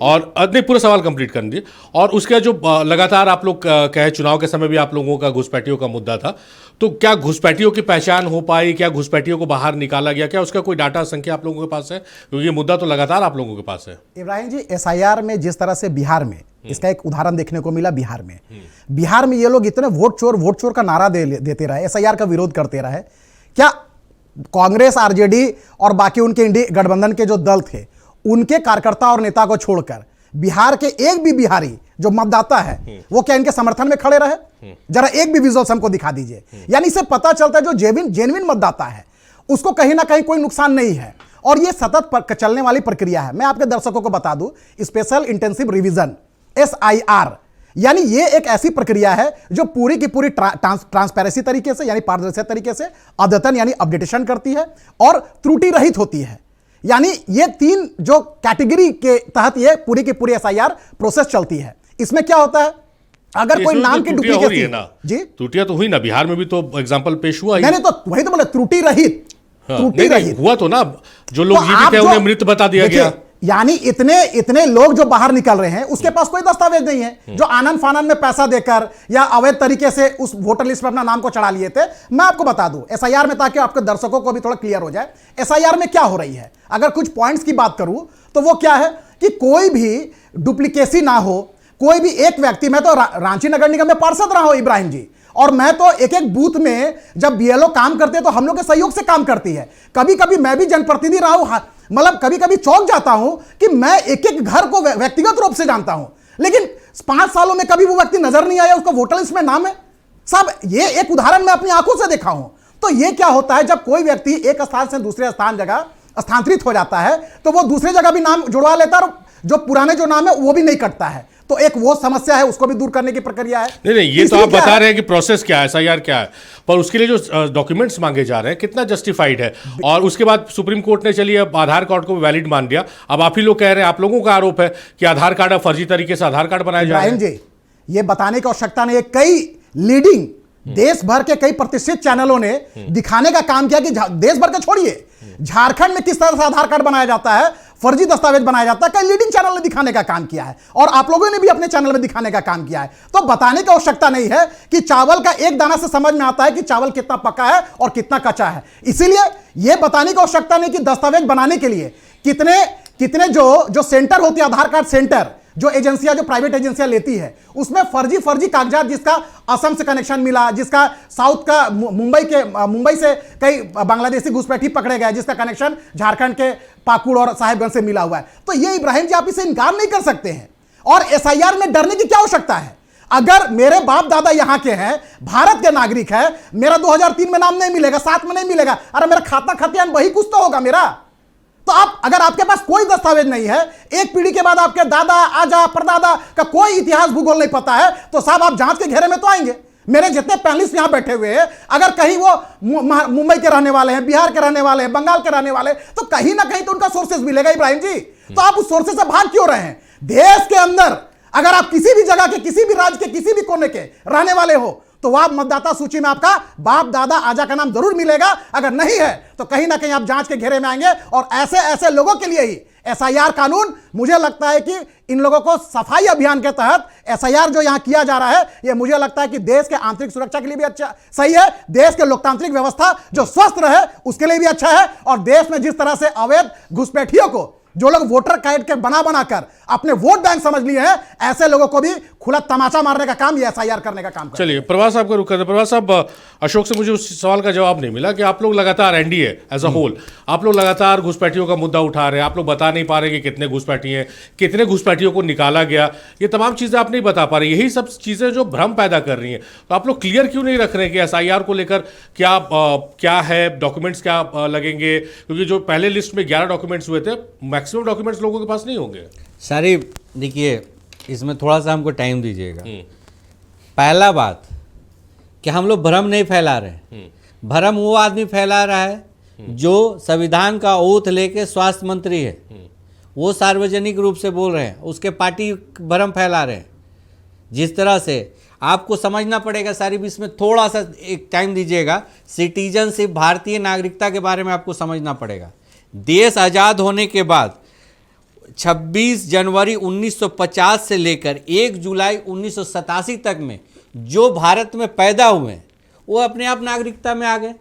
और नहीं, पूरा सवाल कंप्लीट कर दिए। और उसका जो लगातार आप लोग कहे, चुनाव के समय भी आप लोगों का घुसपैठियों का मुद्दा था, तो क्या घुसपैठियों की पहचान हो पाई? क्या घुसपैठियों को बाहर निकाला गया? क्या उसका कोई डाटा संख्या आप लोगों के पास है? क्योंकि ये मुद्दा तो लगातार आप लोगों के पास है। इब्राहिम जी, एसआईआर में जिस तरह से बिहार में इसका एक उदाहरण देखने को मिला, बिहार में ये लोग इतने वोट चोर का नारा देते रहे, एसआईआर का विरोध करते रहे। क्या कांग्रेस, आरजेडी और बाकी उनके इंडी गठबंधन के जो दल थे, उनके कार्यकर्ता और नेता को छोड़कर बिहार के एक भी बिहारी जो मतदाता है वो क्या इनके समर्थन में खड़े रहे? जरा एक भी विजुअल्स हमको दिखा दीजिए। यानी इससे पता चलता है जो जेन्युइन मतदाता है उसको कहीं ना कहीं कोई नुकसान नहीं है, और ये सतत चलने वाली प्रक्रिया है। मैं आपके दर्शकों को बता दूं, स्पेशल इंटेंसिव रिवीजन एसआईआर, यानी ये एक ऐसी प्रक्रिया है जो पूरी की पूरी ट्रांसपेरेंसी तरीके से, यानी पारदर्शी तरीके से अद्यतन यानी अपडेटेशन करती है और त्रुटि रहित होती है। यानी ये तीन जो कैटेगरी के तहत ये पूरी की पूरी एसआईआर प्रोसेस चलती है। इसमें क्या होता है, अगर कोई नाम की डुप्लीकेसी जी, त्रुटियां तो हुई ना, बिहार में भी तो एग्जांपल पेश हुआ। नहीं तो वही तो बोले, त्रुटि रहित। त्रुटि रहित हुआ तो ना, जो लोग जीवित है उन्हें मृत बता दिया गया। यानी इतने लोग जो बाहर निकल रहे हैं उसके पास कोई दस्तावेज नहीं है, जो आनंद फानन में पैसा देकर या अवैध तरीके से उस वोटर लिस्ट पर अपना नाम को चढ़ा लिए थे। मैं आपको बता दूं एसआईआर में, ताकि आपके दर्शकों को भी थोड़ा क्लियर हो जाए एसआईआर में क्या हो रही है। अगर कुछ पॉइंट्स की बात करूं तो वो क्या है कि कोई भी डुप्लीकेसी ना हो, कोई भी एक व्यक्ति, मैं तो रांची नगर निगम में पार्षद रहा हूं इब्राहिम जी, और मैं तो एक एक बूथ में जब बीएलओ काम करते हैं तो हम लोग के सहयोग से काम करती है। कभी कभी मैं भी जनप्रतिनिधि रहा हूं, मतलब कभी कभी चौंक जाता हूं कि मैं एक एक घर को व्यक्तिगत रूप से जानता हूं, लेकिन 5 सालों में कभी वो व्यक्ति नजर नहीं आया, उसका वोटर लिस्ट में नाम है। साहब, ये एक उदाहरण मैं अपनी आंखों से देखा हूं। तो ये क्या होता है, जब कोई व्यक्ति एक स्थान से दूसरे जगह स्थानांतरित हो जाता है तो वो दूसरी जगह भी नाम जुड़वा लेता है, और जो पुराने जो नाम है वो भी नहीं कटता है। तो एक वो समस्या है, उसको भी दूर करने की प्रक्रिया है। नहीं, ये तो आप बता रहे हैं कि प्रोसेस क्या है, एसआईआर क्या है, पर उसके लिए जो डॉक्यूमेंट्स मांगे जा रहे हैं कितना जस्टिफाइड है? और उसके बाद सुप्रीम कोर्ट ने चलिए अब आधार कार्ड को वैलिड मान दिया। अब आप ही लोग कह रहे हैं, आप लोगों का आरोप है कि आधार कार्ड अब फर्जी तरीके से आधार कार्ड बनाए जा रहे हैं। जी, ये बताने की आवश्यकता नहीं है, कई लीडिंग देश भर के कई प्रतिष्ठित चैनलों ने दिखाने का काम किया कि देश भर के छोड़िए, झारखंड में किस तरह से आधार कार्ड बनाया जाता है, फर्जी दस्तावेज बनाया जाता है, कई लीडिंग चैनल ने दिखाने का काम किया है, और आप लोगों ने भी अपने चैनल में दिखाने का काम किया है। तो बताने की आवश्यकता नहीं है कि चावल का एक दाना से समझ में आता है कि चावल कितना पका है और कितना कच्चा है। इसीलिए यह बताने की आवश्यकता नहीं कि दस्तावेज बनाने के लिए कितने जो सेंटर होती है, आधार कार्ड सेंटर, जो एजेंसियां, जो प्राइवेट एजेंसियां लेती है, उसमें फर्जी कागजात, जिसका असम से कनेक्शन मिला, जिसका साउथ का मुंबई से कई बांग्लादेशी घुसपैठी पकड़े गए, जिसका कनेक्शन झारखंड के पाकुड़ और साहेबगंज से मिला हुआ है। तो ये इब्राहिम जी आप इसे इनकार नहीं कर सकते हैं, और एसआईआर में डरने की क्या आवश्यकता है? अगर मेरे बाप दादा यहां के हैं, भारत के नागरिक है, मेरा 2003 में नाम नहीं मिलेगा, 7 में नहीं मिलेगा, अरे मेरा खाता खतियान वही कुछ तो होगा मेरा। तो अगर आपके पास कोई दस्तावेज नहीं है, एक पीढ़ी के बाद आपके दादा, आजा, परदादा का कोई इतिहास भूगोल नहीं पता है, तो साहब आप जांच के घेरे में तो आएंगे। मेरे जितने पैनलिस्ट यहां बैठे हुए हैं, अगर कहीं वो मुंबई के रहने वाले हैं, बिहार के रहने वाले हैं, बंगाल के रहने वाले, तो कहीं ना कहीं तो उनका सोर्सेस मिलेगा इब्राहिम जी। तो आप उस सोर्सेस से भाग क्यों रहे हैं? देश के अंदर अगर आप किसी भी जगह के, किसी भी राज्य के, किसी भी कोने के रहने वाले हो, तो वह मतदाता सूची में आपका बाप दादा आजा का नाम जरूर मिलेगा। अगर नहीं है तो कहीं ना कहीं आप जांच के घेरे में आएंगे, और ऐसे लोगों के लिए ही एसआईआर कानून, मुझे लगता है कि इन लोगों को सफाई अभियान के तहत एसआईआर जो यहां किया जा रहा है, यह मुझे लगता है कि देश के आंतरिक सुरक्षा के लिए भी अच्छा सही है, देश के लोकतांत्रिक व्यवस्था जो स्वस्थ रहे उसके लिए भी अच्छा है, और देश में जिस तरह से अवैध घुसपैठियों को, जो लोग वोटर कार्ड के बनाकर अपने वोट बैंक समझ लिए हैं, ऐसे लोगों को भी खुला तमाचा मारने का काम ये एसआईआर करने का काम। चलिए, प्रभास साहब का रुक करते। प्रभास साहब, अशोक से मुझे उस सवाल का जवाब नहीं मिला कि आप लोग लगातार एनडीए एज अ होल, आप लोग लगातार घुसपैठियों का मुद्दा उठा रहे हैं, आप लोग बता नहीं पा रहे कि कितने घुसपैठी हैं, कितने घुसपैठियों को निकाला गया, ये तमाम चीज़ें आप नहीं बता पा रहे। यही सब चीज़ें जो भ्रम पैदा कर रही हैं, तो आप लोग क्लियर क्यों नहीं रख रहे हैं कि एसआईआर को लेकर क्या है, डॉक्यूमेंट्स क्या लगेंगे? क्योंकि जो पहले लिस्ट में 11 डॉक्यूमेंट्स हुए थे, मैक्सिमम डॉक्यूमेंट्स लोगों के पास नहीं होंगे। सारी देखिए, इसमें थोड़ा सा हमको टाइम दीजिएगा। पहला बात कि हम लोग भ्रम नहीं फैला रहे, भ्रम वो आदमी फैला रहा है जो संविधान का ओथ लेके स्वास्थ्य मंत्री है, वो सार्वजनिक रूप से बोल रहे हैं, उसके पार्टी भ्रम फैला रहे हैं। जिस तरह से आपको समझना पड़ेगा सारी, भी इसमें थोड़ा सा एक टाइम दीजिएगा। सिटीजनशिप, भारतीय नागरिकता के बारे में आपको समझना पड़ेगा। देश आज़ाद होने के बाद 26 जनवरी 1950 से लेकर 1 जुलाई 1987 तक में जो भारत में पैदा हुए हैं वो अपने आप नागरिकता में आ गए।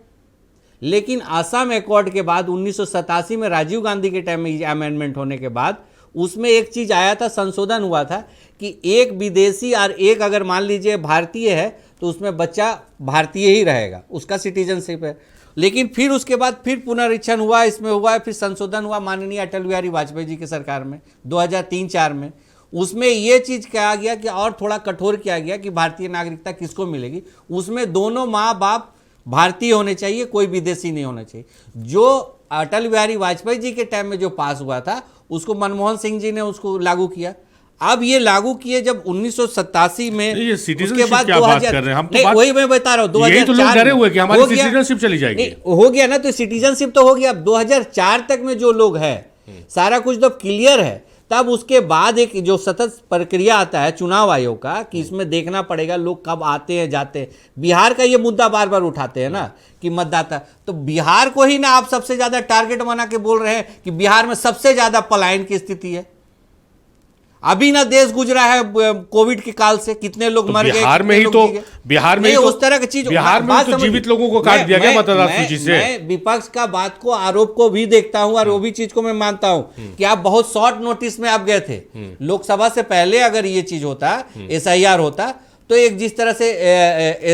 लेकिन आसाम एकॉर्ड के बाद 1987 में राजीव गांधी के टाइम में अमेंडमेंट होने के बाद उसमें एक चीज़ आया था, संशोधन हुआ था कि एक विदेशी और एक अगर मान लीजिए भारतीय है तो उसमें बच्चा भारतीय ही रहेगा, उसका सिटीजनशिप है। लेकिन फिर उसके बाद फिर पुनरीक्षण हुआ, इसमें हुआ, फिर संशोधन हुआ माननीय अटल बिहारी वाजपेयी जी की सरकार में 2003-4 में। उसमें ये चीज़ कहा गया कि और थोड़ा कठोर किया गया कि भारतीय नागरिकता किसको मिलेगी, उसमें दोनों माँ बाप भारतीय होने चाहिए, कोई विदेशी नहीं होना चाहिए। जो अटल बिहारी वाजपेयी जी के टाइम में जो पास हुआ था उसको मनमोहन सिंह जी ने उसको लागू किया। अब ये लागू किए जब 1987 में, उसके बाद 2000, वही मैं बता रहा हूँ, 2004 चली जाएगी, हो गया ना, तो सिटीजनशिप तो हो गया। अब 2004 तक में जो लोग हैं सारा कुछ तो क्लियर है। तब उसके बाद एक जो सतत प्रक्रिया आता है चुनाव आयोग का कि इसमें देखना पड़ेगा लोग कब आते हैं जाते हैं। बिहार का ये मुद्दा बार बार उठाते हैं ना कि मतदाता, तो बिहार को ही ना आप सबसे ज्यादा टारगेट बना के बोल रहे हैं कि बिहार में सबसे ज्यादा पलायन की स्थिति है। अभी ना देश गुजरा है कोविड के काल से, कितने लोग मर गए, बिहार में ही तो, बिहार में उस तरह की चीज, बिहार में तो जीवित लोगों को काट दिया गया मतदाता सूची से। मैं विपक्ष का बात को, आरोप को भी देखता हूं और वो भी चीज को मैं मानता हूं कि आप बहुत शॉर्ट नोटिस में आप गए थे। लोकसभा से पहले अगर ये चीज होता, SIR होता, तो एक जिस तरह से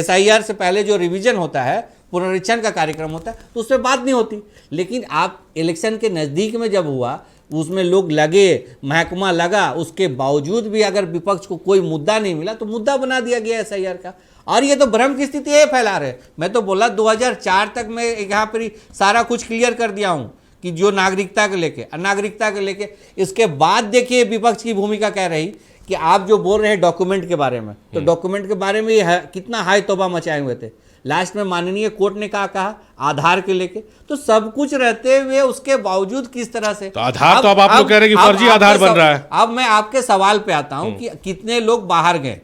SIR से पहले जो रिवीजन होता है, पुनरीक्षण का कार्यक्रम होता है, तो उसमें बात नहीं होती। लेकिन आप इलेक्शन के नजदीक में जब हुआ, उसमें लोग लगे, महकमा लगा, उसके बावजूद भी अगर विपक्ष को कोई मुद्दा नहीं मिला तो मुद्दा बना दिया गया SIR का। और ये तो भ्रम की स्थिति ये फैला रहे। मैं तो बोला 2004 तक मैं यहाँ पर सारा कुछ क्लियर कर दिया हूँ कि जो नागरिकता को लेके, अनागरिकता को लेके। इसके बाद देखिए विपक्ष की भूमिका कह रही कि आप जो बोल रहे हैं डॉक्यूमेंट के बारे में, तो डॉक्यूमेंट के बारे में ये कितना हाई तौबा मचाए हुए थे। लास्ट में माननीय कोर्ट ने कहा आधार के लेके, तो सब कुछ रहते हुए उसके बावजूद किस तरह से, तो आधार तो अब आप लोग कह रहे हैं कि फर्जी आधार बन रहा है। अब मैं आपके सवाल पे आता हूं कि कितने लोग बाहर गए।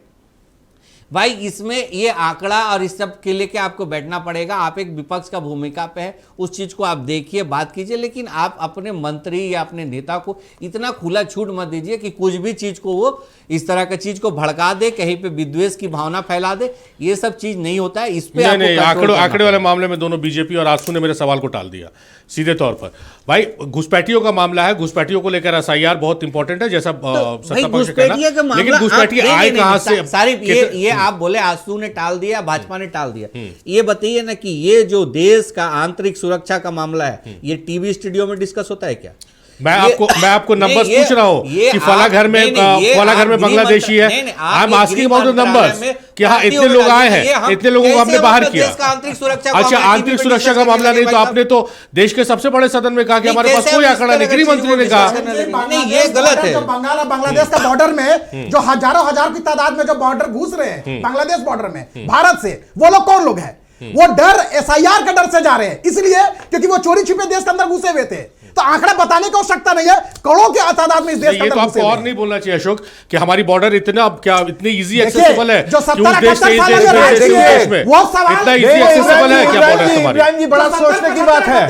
भाई इसमें ये आंकड़ा और इस सब के लेके आपको बैठना पड़ेगा। आप एक विपक्ष का भूमिका पे है, उस चीज को आप देखिए, बात कीजिए, लेकिन आप अपने मंत्री या अपने नेता को इतना खुला छूट मत दीजिए कि कुछ भी चीज को वो इस तरह की चीज को भड़का दे, कहीं पे विद्वेष की भावना फैला दे। ये सब चीज नहीं होता है। इस पे आंकड़े वाले मामले में दोनों बीजेपी और आजसू ने मेरे सवाल को टाल दिया सीधे तौर पर। भाई घुसपैठियों का मामला है, घुसपैठियों को लेकर SIR बहुत इंपॉर्टेंट है, जैसा सत्ता पक्ष कहना, लेकिन घुसपैठी आए कहां से? सारी ये आप बोले आजसू ने टाल दिया, भाजपा ने टाल दिया। ये बताइए ना कि ये जो देश का आंतरिक सुरक्षा का मामला है, ये टीवी स्टूडियो में डिस्कस होता है क्या? मैं आपको नंबर्स पूछ रहा हूँ कि फला घर में बांग्लादेशी है। I am asking about the numbers कि हाँ इतने लोग आए हैं, इतने लोगों को हमने बाहर किया। अच्छा, आंतरिक सुरक्षा का मामला नहीं, तो आपने तो देश के सबसे बड़े सदन में कहा कि हमारे पास कोई आंकड़ा नहीं। गृह मंत्री ने कहा नहीं, ये गलत है। बंगाल और बांग्लादेश का बॉर्डर में जो हजारों हजार की तादाद में जो बॉर्डर घुस रहे हैं बांग्लादेश बॉर्डर में भारत से, वो लोग कौन लोग हैं? वो डर SIR के डर से जा रहे हैं, इसलिए क्योंकि वो चोरी छिपे देश के अंदर घुसे हुए थे। तो आंकड़ा बताने की आवश्यकता नहीं है, करोड़ों की तादाद में इस देश के अंदर। तो आपको और नहीं बोलना चाहिए अशोक कि हमारी बॉर्डर इतना क्या इतनी इजी एक्सेसिबल है? जो 70-78 साल इतना इजी एक्सेसिबल है क्या बॉर्डर हमारी? इब्राहिम जी, बड़ा सोचने की बात है।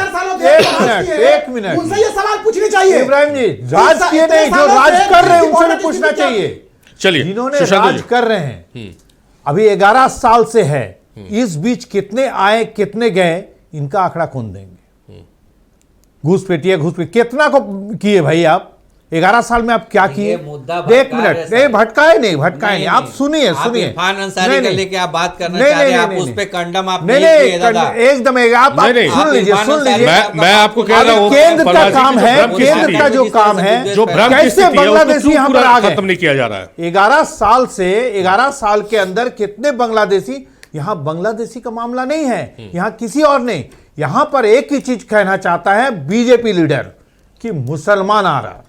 एक मिनट, उनसे ये सवाल पूछनी चाहिए। इब्राहिम जी, राजकीय नहीं, जो राज कर रहे हैं उनसे भी पूछना चाहिए। चलिए, जिन्होंने राज कर रहे हैं अभी 11 साल से है, इस बीच कितने आए कितने गए, इनका आंकड़ा कौन देंगे? घुसपैठिया कितना को किए भाई आप? 11 साल में आप क्या किए? एक मिनट, नहीं भटकाए नहीं, आप सुनिए। इरफान अंसारी का लेके आप बात करना चाह रहे हैं, आप उस पे कंडम आप नहीं एकदम आप सुन लीजिए। मैं आपको कह रहा हूं, केंद्र का काम है, केंद्र का जो काम है, जो कैसे बांग्लादेशी यहाँ पर आ गए, खत्म नहीं किया जा रहा है। 11 साल के अंदर कितने बांग्लादेशी? यहां बांग्लादेशी का मामला नहीं है, यहां किसी और नहीं। यहां पर एक ही चीज कहना चाहता है बीजेपी लीडर कि मुसलमान आ रहा,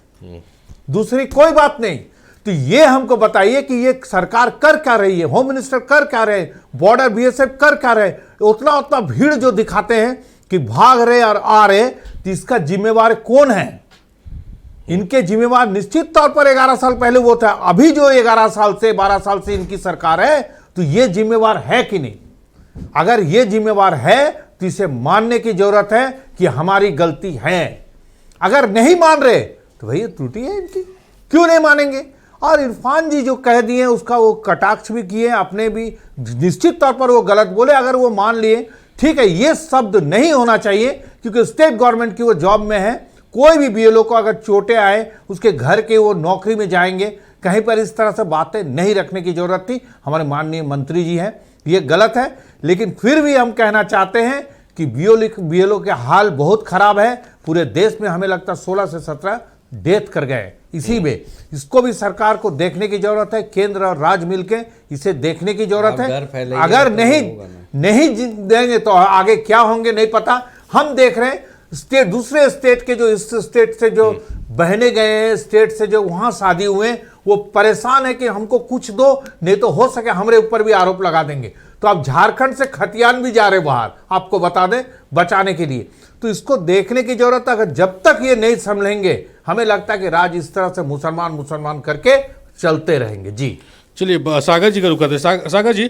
दूसरी कोई बात नहीं। तो ये हमको बताइए कि ये सरकार कर क्या रही है, होम मिनिस्टर कर क्या रहे, बॉर्डर BSF कर क्या रहे? उतना भीड़ जो दिखाते हैं कि भाग रहे और आ रहे, तो इसका जिम्मेवार कौन है? इनके जिम्मेवार निश्चित तौर पर 11 साल पहले वो था। अभी जो 11 साल से 12 साल से इनकी सरकार है, तो ये जिम्मेवार है कि नहीं? अगर ये जिम्मेवार है तो इसे मानने की जरूरत है कि हमारी गलती है। अगर नहीं मान रहे तो भाई त्रुटि है इनकी, क्यों नहीं मानेंगे? और इरफान जी जो कह दिए उसका वो कटाक्ष भी किए, अपने भी निश्चित तौर पर वो गलत बोले। अगर वो मान लिए ठीक है, ये शब्द नहीं होना चाहिए, क्योंकि स्टेट गवर्नमेंट की वो जॉब में है। कोई भी बीएलओ को अगर चोटें आए, उसके घर के वो नौकरी में जाएंगे, कहीं पर इस तरह से बातें नहीं रखने की जरूरत थी। हमारे माननीय मंत्री जी हैं, ये गलत है। लेकिन फिर भी हम कहना चाहते हैं कि बीएलओ के हाल बहुत खराब है। पूरे देश में हमें लगता है 16 से 17 डेथ कर गए इसी में। इसको भी सरकार को देखने की जरूरत है, केंद्र और राज्य मिलके इसे देखने की जरूरत है। अगर नहीं देंगे तो आगे क्या होंगे नहीं पता। हम देख रहे हैं स्टेट, दूसरे स्टेट के जो इस स्टेट से जो बहने गए हैं, स्टेट से जो वहां शादी हुए, वो परेशान है कि हमको कुछ दो, नहीं तो हो सके हमारे ऊपर भी आरोप लगा देंगे। तो अब झारखंड से खतियान भी जा रहे बाहर, आपको बता दें, बचाने के लिए। तो इसको देखने की जरूरत है। अगर जब तक ये नहीं संभलेंगे, हमें लगता है कि राज्य इस तरह से मुसलमान करके चलते रहेंगे। जी चलिए सागर जी का रुख करते हैं। सागर जी,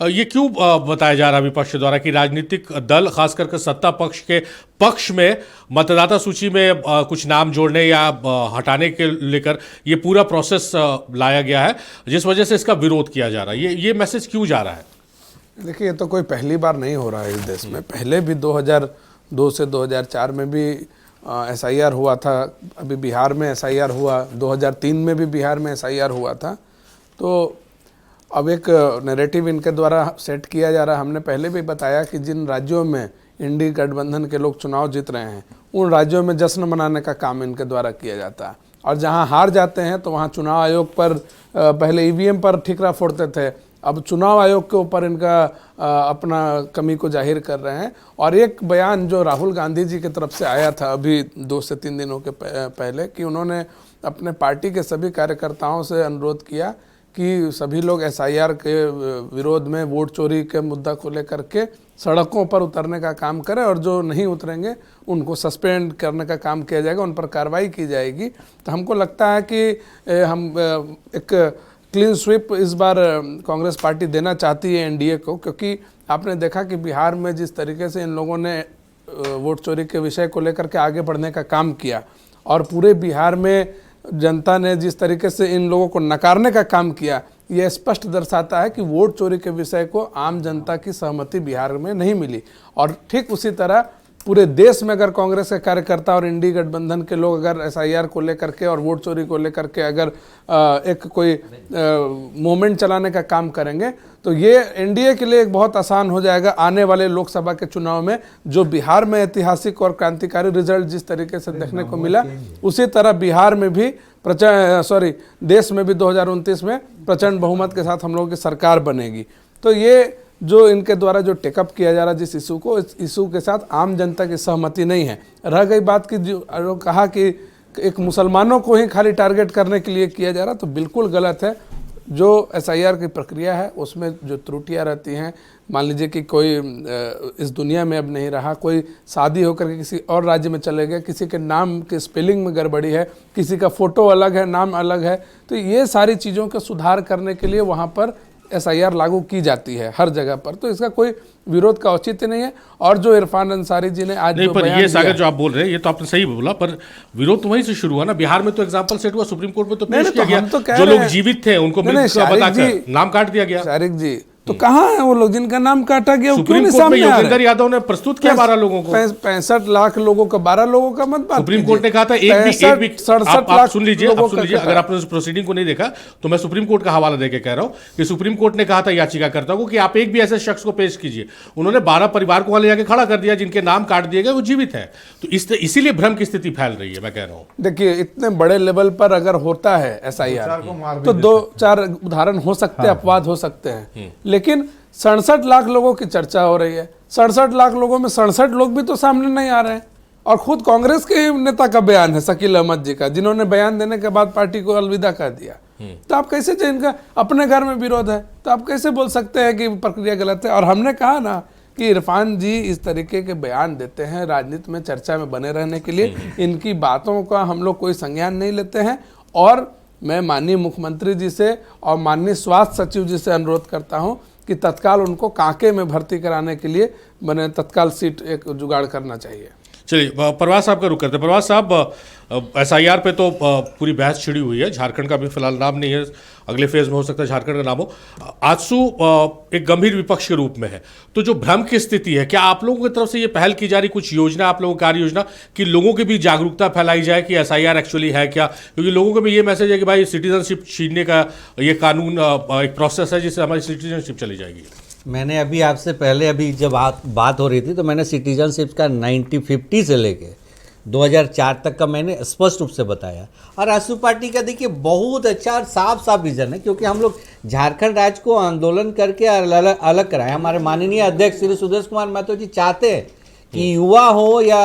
ये क्यों बताया जा रहा है विपक्ष द्वारा कि राजनीतिक दल खास करके सत्ता पक्ष के पक्ष में मतदाता सूची में कुछ नाम जोड़ने या हटाने के लेकर ये पूरा प्रोसेस लाया गया है, जिस वजह से इसका विरोध किया जा रहा है? ये मैसेज क्यों जा रहा है? देखिए, ये तो कोई पहली बार नहीं हो रहा है इस देश में। पहले भी 2002 से 2004 में भी SIR हुआ था। अभी बिहार में SIR हुआ, 2003 में भी बिहार में SIR हुआ था। तो अब एक नैरेटिव इनके द्वारा सेट किया जा रहा है। हमने पहले भी बताया कि जिन राज्यों में इंडी गठबंधन के लोग चुनाव जीत रहे हैं, उन राज्यों में जश्न मनाने का काम इनके द्वारा किया जाता है। और जहां हार जाते हैं तो वहां चुनाव आयोग पर पहले EVM पर ठिकरा फोड़ते थे, अब चुनाव आयोग के ऊपर इनका अपना कमी को जाहिर कर रहे हैं। और एक बयान जो राहुल गांधी जी की तरफ से आया था अभी 2 से 3 दिनों के पहले, कि उन्होंने अपने पार्टी के सभी कार्यकर्ताओं से अनुरोध किया कि सभी लोग SIR के विरोध में, वोट चोरी के मुद्दा को लेकर के सड़कों पर उतरने का काम करें, और जो नहीं उतरेंगे उनको सस्पेंड करने का काम किया जाएगा, उन पर कार्रवाई की जाएगी। तो हमको लगता है कि हम एक क्लीन स्वीप इस बार कांग्रेस पार्टी देना चाहती है NDA को, क्योंकि आपने देखा कि बिहार में जिस तरीके से इन लोगों ने वोट चोरी के विषय को लेकर के आगे बढ़ने का काम किया, और पूरे बिहार में जनता ने जिस तरीके से इन लोगों को नकारने का काम किया, यह स्पष्ट दर्शाता है कि वोट चोरी के विषय को आम जनता की सहमति बिहार में नहीं मिली। और ठीक उसी तरह पूरे देश में अगर कांग्रेस के कार्यकर्ता और इंडी गठबंधन के लोग अगर SIR को लेकर के और वोट चोरी को लेकर के अगर एक कोई मूवमेंट चलाने का काम करेंगे, तो ये NDA के लिए एक बहुत आसान हो जाएगा आने वाले लोकसभा के चुनाव में। जो बिहार में ऐतिहासिक और क्रांतिकारी रिजल्ट जिस तरीके से देखने को मिला, उसी तरह बिहार में भी देश में भी 2029 में प्रचंड बहुमत के साथ हम लोगों की सरकार बनेगी। तो ये जो इनके द्वारा जो टेकअप किया जा रहा है जिस इशू को, इस इशू के साथ आम जनता की सहमति नहीं है। रह गई बात की जो कहा कि एक मुसलमानों को ही खाली टारगेट करने के लिए किया जा रहा, तो बिल्कुल गलत है। जो SIR की प्रक्रिया है उसमें जो त्रुटियां रहती हैं, मान लीजिए कि कोई इस दुनिया में अब नहीं रहा, कोई शादी होकर के किसी और राज्य में चले गए, किसी के नाम के स्पेलिंग में गड़बड़ी है, किसी का फ़ोटो अलग है, नाम अलग है, तो ये सारी चीज़ों का सुधार करने के लिए वहाँ पर SIR लागू की जाती है हर जगह पर। तो इसका कोई विरोध का औचित्य नहीं है। और जो इरफान अंसारी जी ने आज नहीं, पर ये सागर जो आप बोल रहे हैं, ये तो आपने सही बोला, पर विरोध तो वहीं से शुरू हुआ ना। बिहार में तो एग्जाम्पल सेट हुआ, सुप्रीम कोर्ट में तो पेश किया गया, जो लोग जीवित थे उनको बताकर नाम काट दिया गया। शारिक जी, तो कहाँ है वो लोग जिनका नाम काटा गया? सुप्रीम कोर्ट में योगेंद्र यादव ने प्रस्तुत किया 12 लोगों को, 65 लाख लोगों का, 12 लोगों का मत बात। सुप्रीम कोर्ट ने कहा था एक भी 67 आप सुन लीजिए, अगर आपने उस प्रोसीडिंग को नहीं देखा तो मैं सुप्रीम कोर्ट का हवाला देके कह रहा हूं कि सुप्रीम कोर्ट ने कहा था याचिकाकर्ता को कि आप एक भी ऐसे शख्स को पेश कीजिए। उन्होंने 12 परिवार को वहां ले जाकर खड़ा कर दिया जिनके नाम काट दिए गए, वो जीवित है। तो इसीलिए भ्रम की स्थिति फैल रही है, मैं कह रहा हूं। देखिए, इतने बड़े लेवल पर अगर होता है SIR तो 2-4 उदाहरण हो सकते हैं, अपवाद हो सकते हैं, लेकिन 67 लाख लोगों की चर्चा हो रही है। 67 लाख लोगों में 67 लोग भी तो सामने नहीं आ रहे हैं। और खुद कांग्रेस के नेता का बयान है, शकील अहमद जी का, जिन्होंने बयान देने के बाद पार्टी को अलविदा कर दिया। तो आप कैसे, जिनका अपने घर में विरोध है, तो आप कैसे बोल सकते हैं कि प्रक्रिया गलत है? और हमने कहा ना कि इरफान जी इस तरीके के बयान देते हैं राजनीति में चर्चा में बने रहने के लिए। इनकी बातों का हम लोग कोई संज्ञान नहीं लेते हैं और मैं माननीय मुख्यमंत्री जी से और माननीय स्वास्थ्य सचिव जी से अनुरोध करता हूं कि तत्काल उनको कांके में भर्ती कराने के लिए मैंने तत्काल सीट एक जुगाड़ करना चाहिए। चलिए प्रवास साहब का रुख करते हैं। प्रवास साहब, SIR पे तो पूरी बहस छिड़ी हुई है, झारखंड का भी फिलहाल नाम नहीं है, अगले फेज में हो सकता है झारखंड का नाम हो। आजसू एक गंभीर विपक्ष के रूप में है, तो जो भ्रम की स्थिति है, क्या आप लोगों की तरफ से ये पहल की जा रही कुछ योजना, आप लोगों की कार्य योजना कि लोगों की भी जागरूकता फैलाई जाए कि SIR एक्चुअली है क्या? क्योंकि लोगों को भी ये मैसेज है कि भाई सिटीजनशिप छीनने का ये कानून एक प्रोसेस है जिससे हमारी सिटीजनशिप चली जाएगी। मैंने अभी आपसे पहले अभी जब बात हो रही थी तो मैंने सिटीजनशिप का 1950 से लेके 2004 तक का मैंने स्पष्ट रूप से बताया। और आजसू पार्टी का देखिए बहुत अच्छा और साफ साफ विजन है, क्योंकि हम लोग झारखंड राज्य को आंदोलन करके अलग कराए। हमारे माननीय अध्यक्ष श्री सुदेश कुमार महतो जी चाहते हैं कि युवा हो या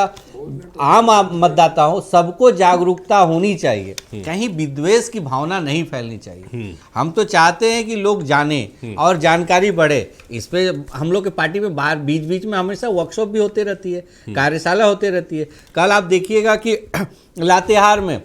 आम मतदाता हो, सबको जागरूकता होनी चाहिए, कहीं विद्वेष की भावना नहीं फैलनी चाहिए। हम तो चाहते हैं कि लोग जाने और जानकारी बढ़े। इस पे हम लोग के पार्टी में बाहर बीच बीच में हमेशा वर्कशॉप भी होते रहती है, कार्यशाला होते रहती है। कल आप देखिएगा कि लातेहार में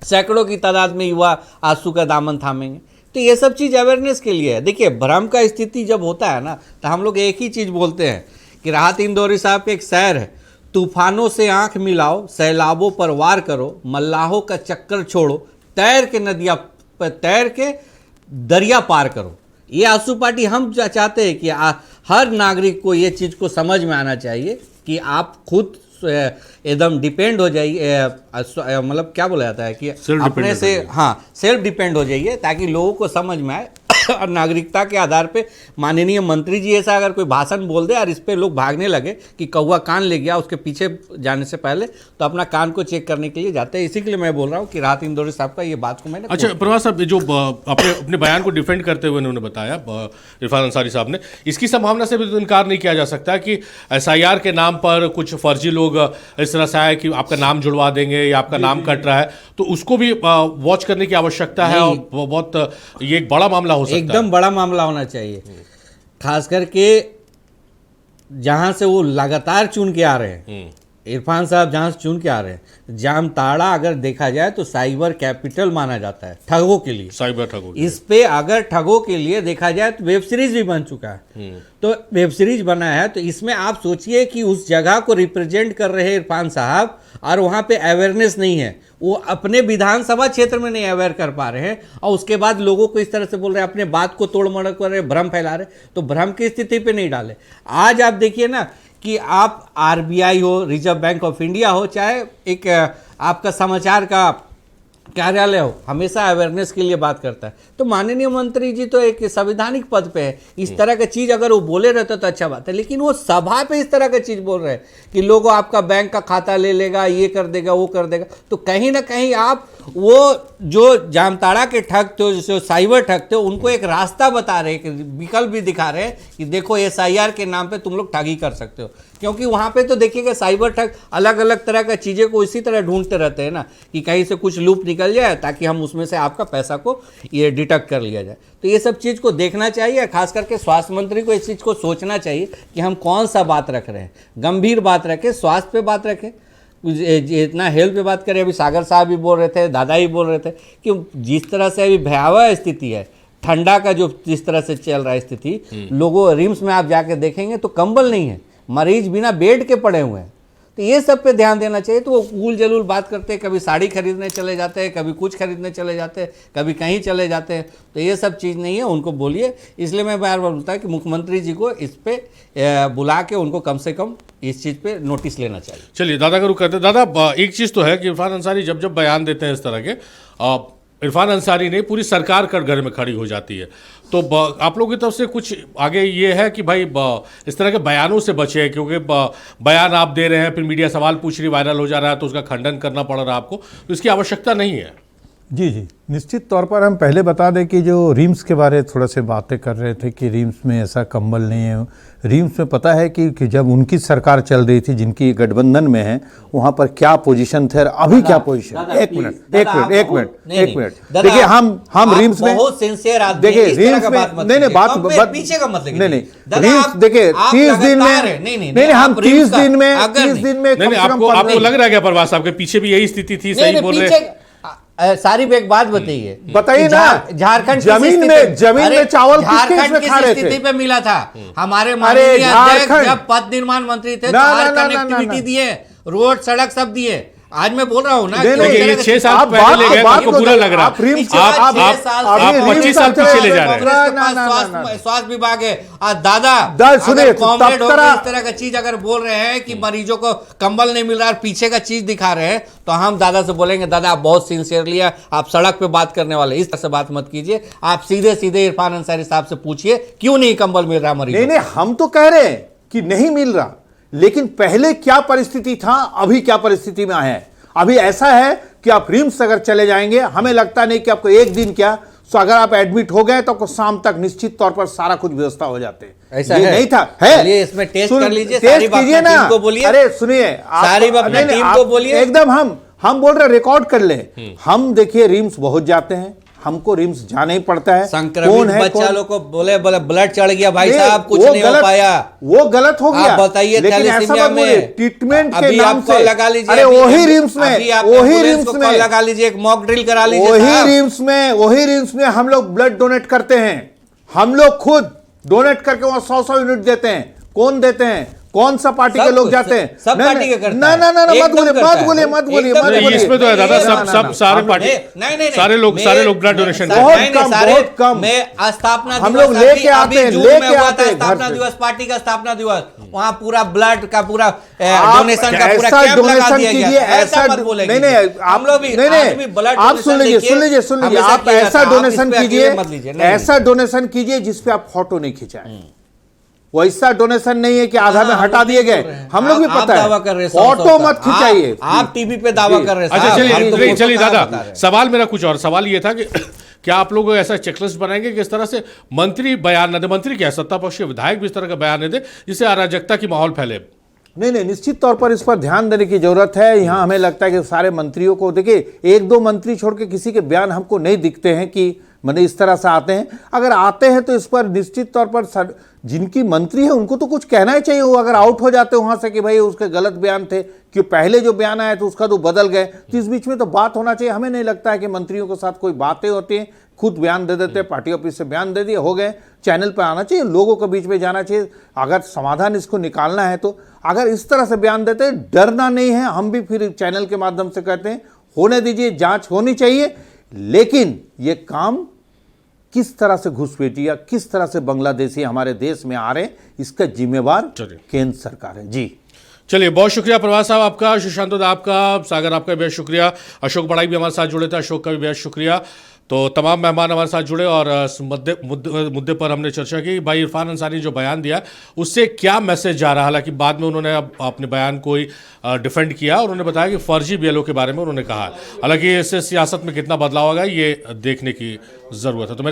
सैकड़ों की तादाद में युवा आजसू का दामन थामेंगे। तो ये सब चीज़ अवेयरनेस के लिए है। देखिए भ्रम का स्थिति जब होता है ना, तो हम लोग एक ही चीज़ बोलते हैं कि राहत इंदौरी साहब के एक शायर है, तूफानों से आंख मिलाओ, सैलाबों पर वार करो, मल्लाहों का चक्कर छोड़ो, तैर के दरिया पार करो। ये आजसू पार्टी हम चाहते हैं कि हर नागरिक को ये चीज़ को समझ में आना चाहिए कि आप खुद एकदम डिपेंड हो जाइए, मतलब क्या बोला जाता है कि अपने से सेल्फ डिपेंड हो जाइए, ताकि लोगों को समझ में आए। और नागरिकता के आधार पे माननीय मंत्री जी ऐसा अगर कोई भाषण बोल दे और इस पे लोग भागने लगे कि कौवा कान ले गया, उसके पीछे जाने से पहले तो अपना कान को चेक करने के लिए जाते हैं। इसी के लिए मैं बोल रहा हूँ कि राहत इंदौरी साहब का ये बात को मैंने अच्छा प्रवास साहब, जो अपने बयान को डिफेंड करते हुए उन्होंने बताया इरफान अंसारी साहब ने, इसकी संभावना से भी तो इनकार नहीं किया जा सकता कि SIR के नाम पर कुछ फर्जी लोग इस तरह से आए कि आपका नाम जुड़वा देंगे या आपका नाम कट रहा है, तो उसको भी वॉच करने की आवश्यकता है। और बहुत ये एक बड़ा मामला हो सकता है, एकदम बड़ा मामला होना चाहिए, खास करके जहां से वो लगातार चुन के आ रहे हैं। इरफान साहब जहां से चुन के आ रहे हैं, जामताड़ा अगर देखा जाए तो साइबर कैपिटल माना जाता है ठगों के लिए, साइबर ठगों। इस पे अगर ठगों के लिए देखा जाए तो वेब सीरीज भी बन चुका है। तो वेब सीरीज बना है, तो इसमें आप सोचिए कि उस जगह को रिप्रेजेंट कर रहे इरफान साहब और वहाँ पे अवेयरनेस नहीं है, वो अपने विधानसभा क्षेत्र में नहीं अवेयर कर पा रहे हैं, और उसके बाद लोगों को इस तरह से बोल रहे हैं, अपने बात को तोड़ मरोड़ कर रहे, भ्रम फैला रहे, तो भ्रम की स्थिति पे नहीं डाले। आज आप देखिए ना कि आप RBI हो, रिजर्व बैंक ऑफ इंडिया हो, चाहे एक आपका समाचार का कार्यालय हो, हमेशा अवेयरनेस के लिए बात करता है। तो माननीय मंत्री जी तो एक संवैधानिक पद पे है, इस तरह की चीज़ अगर वो बोले रहते तो अच्छा बात है, लेकिन वो सभा पे इस तरह की चीज़ बोल रहे हैं कि लोगों आपका बैंक का खाता ले लेगा, ये कर देगा, वो कर देगा। तो कहीं ना कहीं आप वो जो जामताड़ा के ठग थे, जो साइबर ठग थे, उनको एक रास्ता बता रहे हैं, विकल्प भी दिखा रहे हैं कि देखो SIR के नाम पे तुम लोग ठगी कर सकते हो। क्योंकि वहाँ पे तो देखिएगा साइबर ठग अलग अलग तरह का चीज़ें को इसी तरह ढूंढते रहते हैं ना कि कहीं से कुछ लूप निकल जाए ताकि हम उसमें से आपका पैसा को ये डिटेक्ट कर लिया जाए। तो ये सब चीज़ को देखना चाहिए, खास करके स्वास्थ्य मंत्री को इस चीज़ को सोचना चाहिए कि हम कौन सा बात रख रहे हैं, गंभीर बात रखें, स्वास्थ्य पे बात रखें, इतना हेल्थ पे बात करें। अभी सागर साहब भी बोल रहे थे, दादा ही बोल रहे थे कि जिस तरह से अभी भयावह स्थिति है, ठंडा का जो जिस तरह से चल रहा है स्थिति, लोगों रिम्स में आप जाके देखेंगे तो कंबल नहीं है, मरीज बिना बेड के पड़े हुए हैं। तो ये सब पे ध्यान देना चाहिए। तो वो उल जलूल बात करते हैं, कभी साड़ी खरीदने चले जाते हैं, कभी कुछ खरीदने चले जाते हैं, कभी कहीं चले जाते हैं। तो ये सब चीज़ नहीं है, उनको बोलिए। इसलिए मैं बार बार बोलता है कि मुख्यमंत्री जी को इस पे बुला के उनको कम से कम इस चीज़ पे नोटिस लेना चाहिए। चलिए दादा का रुख करते हैं। दादा, एक चीज़ तो है कि इरफान अंसारी जब जब बयान देते हैं इस तरह के, इरफान अंसारी नहीं, पूरी सरकार कटघरे में खड़ी हो जाती है। तो आप लोगों की तरफ से कुछ आगे ये है कि भाई इस तरह के बयानों से बचे, क्योंकि बयान आप दे रहे हैं, फिर मीडिया सवाल पूछ रही, वायरल हो जा रहा है, तो उसका खंडन करना पड़ रहा है आपको, तो इसकी आवश्यकता नहीं है। जी जी, निश्चित तौर पर हम पहले बता दें कि जो रिम्स के बारे थोड़ा से बातें कर रहे थे कि रिम्स में ऐसा कंबल नहीं है। रिम्स में पता है कि जब उनकी सरकार चल रही थी, जिनकी गठबंधन में है, वहाँ पर क्या पोजीशन थे और अभी क्या पोजीशन। एक मिनट देखिए, हम रिम्स में बहुत सिंसियर आदमी, देखिए रिम्स में नहीं बात पीछे का मत नहीं रिम्स देखिए 30 दिन में नहीं हम 30 दिन में आपको लग रहा है क्या प्रवास साहब के पीछे भी यही स्थिति थी? सही बोल रहे हैं। सारिफ एक बात बताइए ना, झारखंड जमीन में चावल झारखंड की स्थिति पे मिला था हमारे माननीय अध्यक्ष जब पथ निर्माण मंत्री थे, तो हर कनेक्टिविटी दिए, रोड सड़क सब दिए। आज मैं बोल रहा हूँ ना, 6 साल पहले ले गए, आपको बुरा लग रहा है। आप 25 साल पीछे ले जा रहे हैं। स्वास्थ्य विभाग है। दादा सुनिए, कॉमरेड होकर इस तरह का चीज अगर बोल रहे हैं कि मरीजों को कंबल नहीं मिल रहा है, पीछे का चीज दिखा रहे हैं, तो हम दादा से बोलेंगे, दादा आप बहुत सिंसियरली है, आप सड़क पे बात करने वाले, इस तरह से बात मत कीजिए। आप सीधे सीधे इरफान अंसारी साहब से पूछिए क्यों नहीं कंबल मिल रहा मरीजों। नहीं, हम तो कह रहे हैं कि नहीं मिल रहा, लेकिन पहले क्या परिस्थिति था, अभी क्या परिस्थिति में है। अभी ऐसा है कि आप रिम्स अगर चले जाएंगे, हमें लगता नहीं कि आपको एक दिन क्या, तो अगर आप एडमिट हो गए तो आपको शाम तक निश्चित तौर पर सारा कुछ व्यवस्था हो जाते हैं। ऐसा ये है? नहीं था है? इसमें टेस्ट कर लीजिए, टेस्ट कीजिए ना। अरे सुनिए, सारी अपने टीम को बोलिए, एकदम हम बोल रहे रिकॉर्ड कर ले। हम देखिए रिम्स बहुत जाते हैं, हमको रिम्स जाना ही पड़ता है। संक्रमित बच्चा लोग को बोले ब्लड चढ़ गया भाई साहब, कुछ नहीं हो पाया, वो गलत हो गया। आप बताइए थैलेसीमिया में ट्रीटमेंट के नाम से लगा लीजिए। अरे वही रिम्स में लगा लीजिए, एक मॉक ड्रिल करा लीजिए। वही रिम्स में हम लोग ब्लड डोनेट करते हैं। हम लोग खुद डोनेट करके वहां 100 यूनिट देते हैं। कौन देते हैं? कौन सा पार्टी के लोग जाते हैं? सब पार्टी के करते हैं। ना मत बोलिए। इसमें तो है दादा, सब सारे पार्टी, सारे लोग ब्लड डोनेशन बहुत कम। मैं स्थापना हम लोग लेके आते हैं स्थापना दिवस, पार्टी का स्थापना दिवस, वहां पूरा ब्लड का पूरा डोनेशन का पूरा कैंप लगा दिया गया। ऐसा मत बोलेंगे। नहीं हम लोग भी ब्लड, आप सुन लीजिए, आप ऐसा डोनेशन कीजिए, ऐसा डोनेशन कीजिए जिसपे आप फोटो नहीं खिंचाए। वैसा डोनेशन नहीं है कि आधा में हटा दिए गए। हम लोग भी पता है, फोटो मत खिंचाइए। आप टीवी पे दावा कर रहे हैं। अच्छा चलिए दादा, सवाल मेरा कुछ और सवाल ये था कि क्या आप लोग ऐसा चेकलिस्ट बनाएंगे कि इस तरह से मंत्री बयान न दे, मंत्री क्या सत्ता पक्ष के विधायक भी इस तरह का बयान न दे जिससे अराजकता की माहौल फैले? नहीं, निश्चित तौर पर इस पर ध्यान देने की जरूरत है। यहाँ हमें लगता है कि सारे मंत्रियों को, देखिए 1-2 मंत्री छोड़ के किसी के बयान हमको नहीं दिखते हैं कि मैंने इस तरह से आते हैं। अगर आते हैं तो इस पर निश्चित तौर पर जिनकी मंत्री है उनको तो कुछ कहना ही चाहिए। वो अगर आउट हो जाते वहां से कि भाई उसके गलत बयान थे, कि पहले जो बयान आया तो उसका तो बदल गए, तो इस बीच में तो बात होना चाहिए। हमें नहीं लगता है कि मंत्रियों के साथ कोई बातें होती हैं, खुद बयान दे देते हैं, पार्टी ऑफिस से बयान दे दिए, हो गए। चैनल पर आना चाहिए, लोगों के बीच में जाना चाहिए। अगर समाधान इसको निकालना है तो अगर इस तरह से बयान देते हैं, डरना नहीं है। हम भी फिर चैनल के माध्यम से कहते हैं होने दीजिए, जांच होनी चाहिए, लेकिन ये काम किस तरह से घुसपैठिया, किस तरह से बांग्लादेशी हमारे देश में आ रहे हैं, इसका जिम्मेवार केंद्र सरकार है। जी चलिए, बहुत शुक्रिया प्रभात साहब आपका, सुशांत आपका, सागर आपका बेहद शुक्रिया, अशोक बड़ाई भी हमारे साथ जुड़े थे, अशोक का भी बेहद शुक्रिया। तो तमाम मेहमान हमारे साथ जुड़े और मुद्दे पर हमने चर्चा की। भाई इरफान अंसारी ने जो बयान दिया उससे क्या मैसेज जा रहा है। हालांकि बाद में उन्होंने अपने बयान को ही डिफेंड किया और उन्होंने बताया कि फर्जी बीएलओ के बारे में उन्होंने कहा। हालांकि इससे सियासत में कितना बदलाव होगा ये देखने की ज़रूरत है। तो